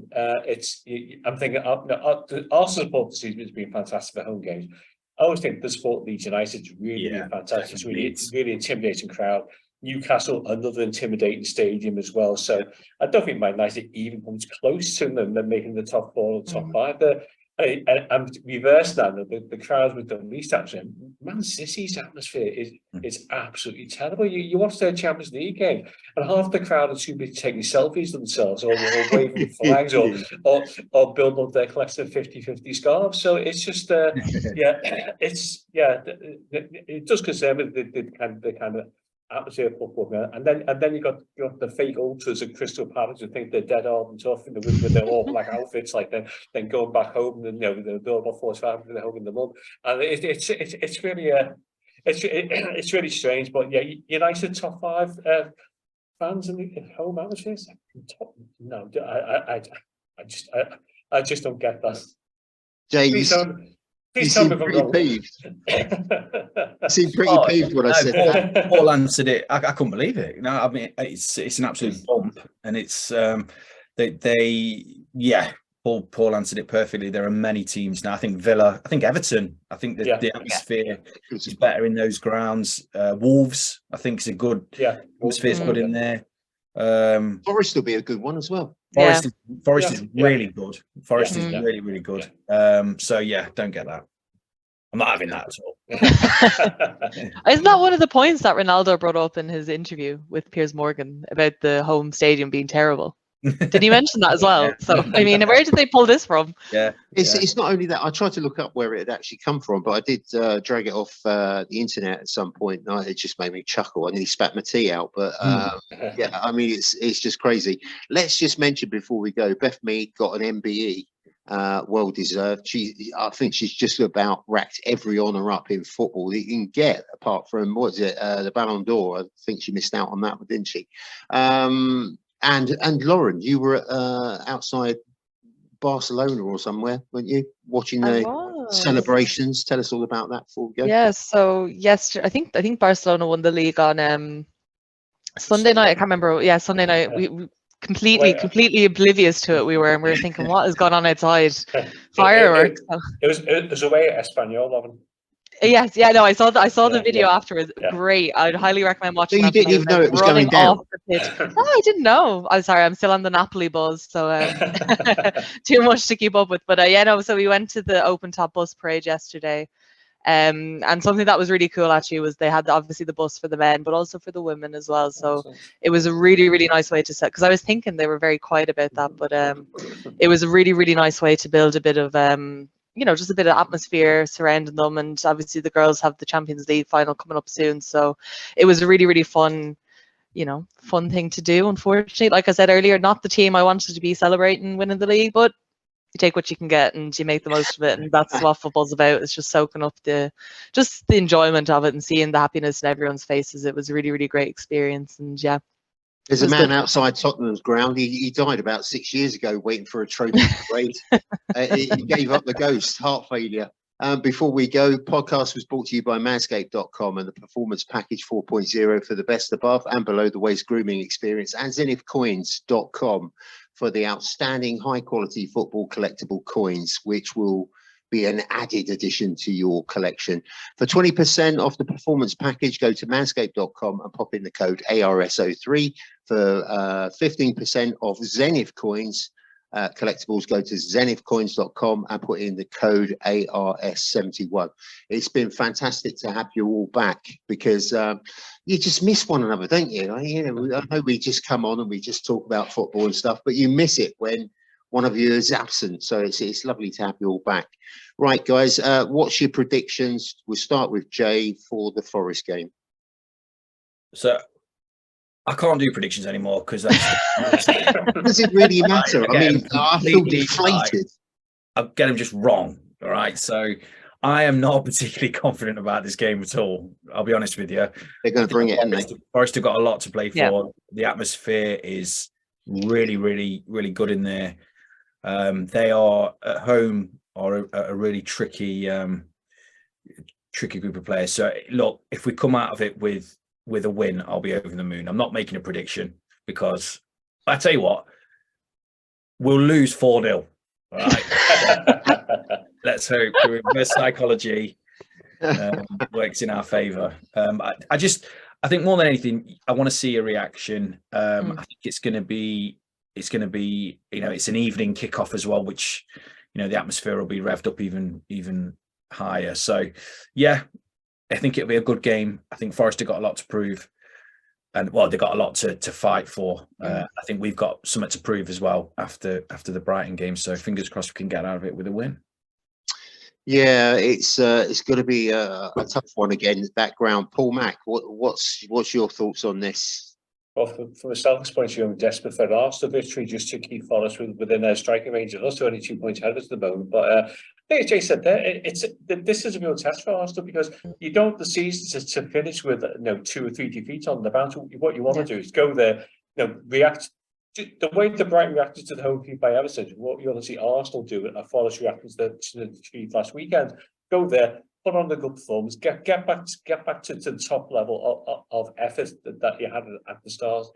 I'm thinking Arsenal support this season has been fantastic for home games. I always think the support Leeds United is really fantastic. It's really intimidating crowd. Newcastle, another intimidating stadium as well. So I don't think Man United even comes close to them than making the top 4 or top 5. And reverse that, the crowds with the least atmosphere. Man City's atmosphere is absolutely terrible. You watch their Champions League game, and half the crowd are too busy taking selfies themselves, or waving flags, or building up their collection of 50-50 scarves. So it's just, it does concern me the kind of atmosphere of football, and then you got the fake ultras at Crystal Palace who think they're dead hard and tough, with their all black outfits, like then going back home and they're about 45 they're home in the mud, and it's really it's really strange. But yeah, United top 5 fans in the home atmospheres. No, I just don't get that. Jay, you Please tell me if seem I'm pretty wrong. peeved. You seem pretty Oh, peeved when I no, said that. Paul answered it. I couldn't believe it. No, I mean it's an absolute bump, and it's yeah. Paul answered it perfectly. There are many teams now. I think Villa, I think Everton. I think the atmosphere is better in those grounds. Wolves, I think, is a good atmosphere. It's good in there. Forest will be a good one as well. Forest is really good. Forest is really, really good. So yeah, don't get that. I'm not having that at all. Isn't that one of the points that Ronaldo brought up in his interview with Piers Morgan about the home stadium being terrible? Did he mention that as well? Yeah. So I mean, where did they pull this from? Yeah, it's not only that. I tried to look up where it had actually come from, but I did drag it off the internet at some point. And it just made me chuckle. I nearly spat my tea out. But yeah, I mean, it's just crazy. Let's just mention before we go, Beth Mead got an MBE. Well deserved. I think she's just about racked every honour up in football that you can get, apart from the Ballon d'Or. I think she missed out on that one, didn't she? And Lauren, you were outside Barcelona or somewhere, weren't you, watching the celebrations? Tell us all about that before we go. Yeah. So yesterday, I think Barcelona won the league on Sunday night. I can't remember. Yeah, Sunday night. We completely oblivious to it. We were thinking, what is going on outside? Fireworks. It was away at Espanyol, Lauren. Yes, yeah, no, I saw the video afterwards. Great. I'd highly recommend watching. So you didn't even know it was going down? Off the pitch. No, I didn't know. I'm sorry, I'm still on the Napoli buzz, so too much to keep up with. But yeah, no, so we went to the open top bus parade yesterday. And something that was really cool actually was they had obviously the bus for the men, but also for the women as well. So it was a really, really nice way to set, because I was thinking they were very quiet about that, but it was a really, really nice way to build a bit of just a bit of atmosphere surrounding them. And obviously the girls have the Champions League final coming up soon, so it was a really, really fun thing to do. Unfortunately, like I said earlier, not the team I wanted to be celebrating winning the league, but you take what you can get and you make the most of it, and that's what football's about. It's just soaking up the enjoyment of it and seeing the happiness in everyone's faces. It was a really, really great experience. And yeah, there's a man outside Tottenham's ground. He died about 6 years ago waiting for a trophy parade. He gave up the ghost, heart failure. Before we go, podcast was brought to you by manscaped.com and the Performance Package 4.0 for the best above and below the waist grooming experience, and zenithcoins.com for the outstanding high quality football collectible coins, which will be an added addition to your collection. For 20% off the performance package, go to manscaped.com and pop in the code ARSO3. For 15% off Zenith Coins collectibles, go to zenithcoins.com and put in the code ARS71. It's been fantastic to have you all back, because you just miss one another, don't you? I know we just come on and we just talk about football and stuff, but you miss it when one of you is absent. So it's lovely to have you all back. Right, guys, what's your predictions? We'll start with Jay for the Forest game. So I can't do predictions anymore because does it really matter? I mean, I feel deflated. I get them just wrong. All right, so I am not particularly confident about this game at all. I'll be honest with you. They're going to bring it in. Forest have got a lot to play for. Yeah. The atmosphere is really, really, really good in there. They are at home, are a really tricky group of players. So look, if we come out of it with a win, I'll be over the moon. I'm not making a prediction, because I tell you what, we'll lose 4-0. All right. Let's hope the reverse psychology works in our favour. I think more than anything, I want to see a reaction. I think it's going to be, it's an evening kickoff as well, which, the atmosphere will be revved up even higher. So, yeah, I think it'll be a good game. I think Forest have got a lot to prove, and they've got a lot to fight for. I think we've got something to prove as well after the Brighton game. So fingers crossed we can get out of it with a win. Yeah, it's going to be a tough one again. Background, Paul Mack. What's your thoughts on this? Well, from a selfish point of view, I'm desperate for an Arsenal victory just to keep Forest within their striking range. They're also only 2 points ahead of us at the moment. But I think, as Jay said there, this is a real test for Arsenal, because you don't want the season to finish with 2 or 3 defeats on the bounce. What you want to do is go there, react the way the Brighton reacted to the home defeat by Everton, what you want to see Arsenal do, and Forest reacted to the defeat last weekend. Go there, put on the good performance, get back to the top level of effort that you had at the start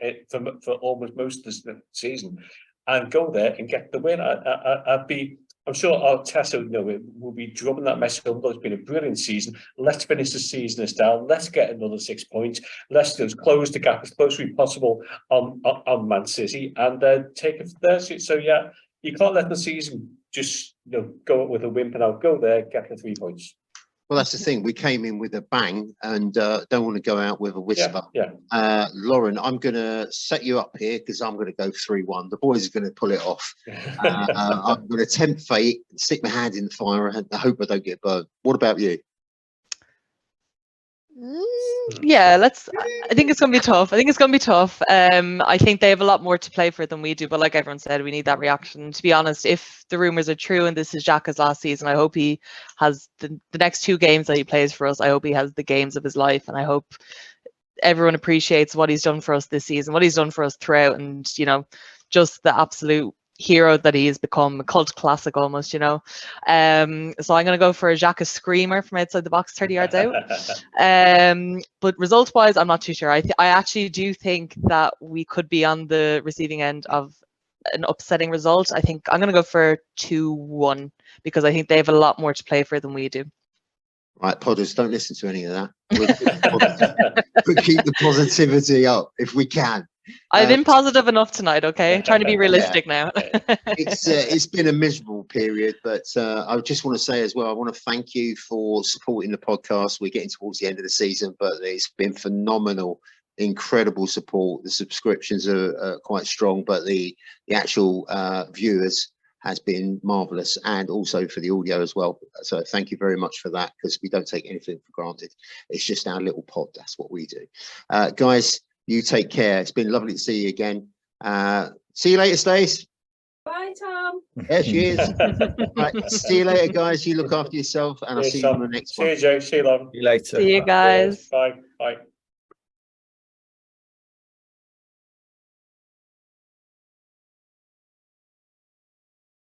for almost most of the season, and go there and get the win. I'm sure Arteta, will be drumming that message home. It's been a brilliant season. Let's finish the season as down. Let's get another 6 points. Let's just close the gap as close as possible on Man City and take it from there. So yeah, you can't let the season just go with a whimper out. Go there, get the 3 points. Well, that's the thing. We came in with a bang and don't want to go out with a whisper. Yeah. Lauren, I'm going to set you up here because I'm going to go 3-1. The boys are going to pull it off. I'm going to tempt fate and stick my hand in the fire and I hope I don't get burned. What about you? Yeah, I think it's going to be tough. I think they have a lot more to play for than we do. But like everyone said, we need that reaction. To be honest, if the rumours are true and this is Xhaka's last season, I hope he has the next 2 games that he plays for us. I hope he has the games of his life. And I hope everyone appreciates what he's done for us this season, what he's done for us throughout. And, just the absolute hero that he has become, a cult classic almost, so I'm going to go for a Xhaka screamer from outside the box, 30 yards out. But result wise, I'm not too sure. I actually do think that we could be on the receiving end of an upsetting result. I think I'm going to go for 2-1 because I think they have a lot more to play for than we do. Right, Podders, don't listen to any of that. We keep the positivity up if we can. I've been positive enough tonight, okay? Trying to be realistic now. It's been a miserable period, but I just want to say as well, I want to thank you for supporting the podcast. We're getting towards the end of the season, but it's been phenomenal, incredible support. The subscriptions are quite strong, but the actual viewers has been marvelous, and also for the audio as well. So thank you very much for that, because we don't take anything for granted. It's just our little pod. That's what we do. Guys, you take care. It's been lovely to see you again. See you later, Stace. Bye, Tom. There she is. Right, see you later, guys. You look after yourself, and I'll see you on the next one. See you, Joe. See you, Lauren. See you later. See you guys. Bye. Bye.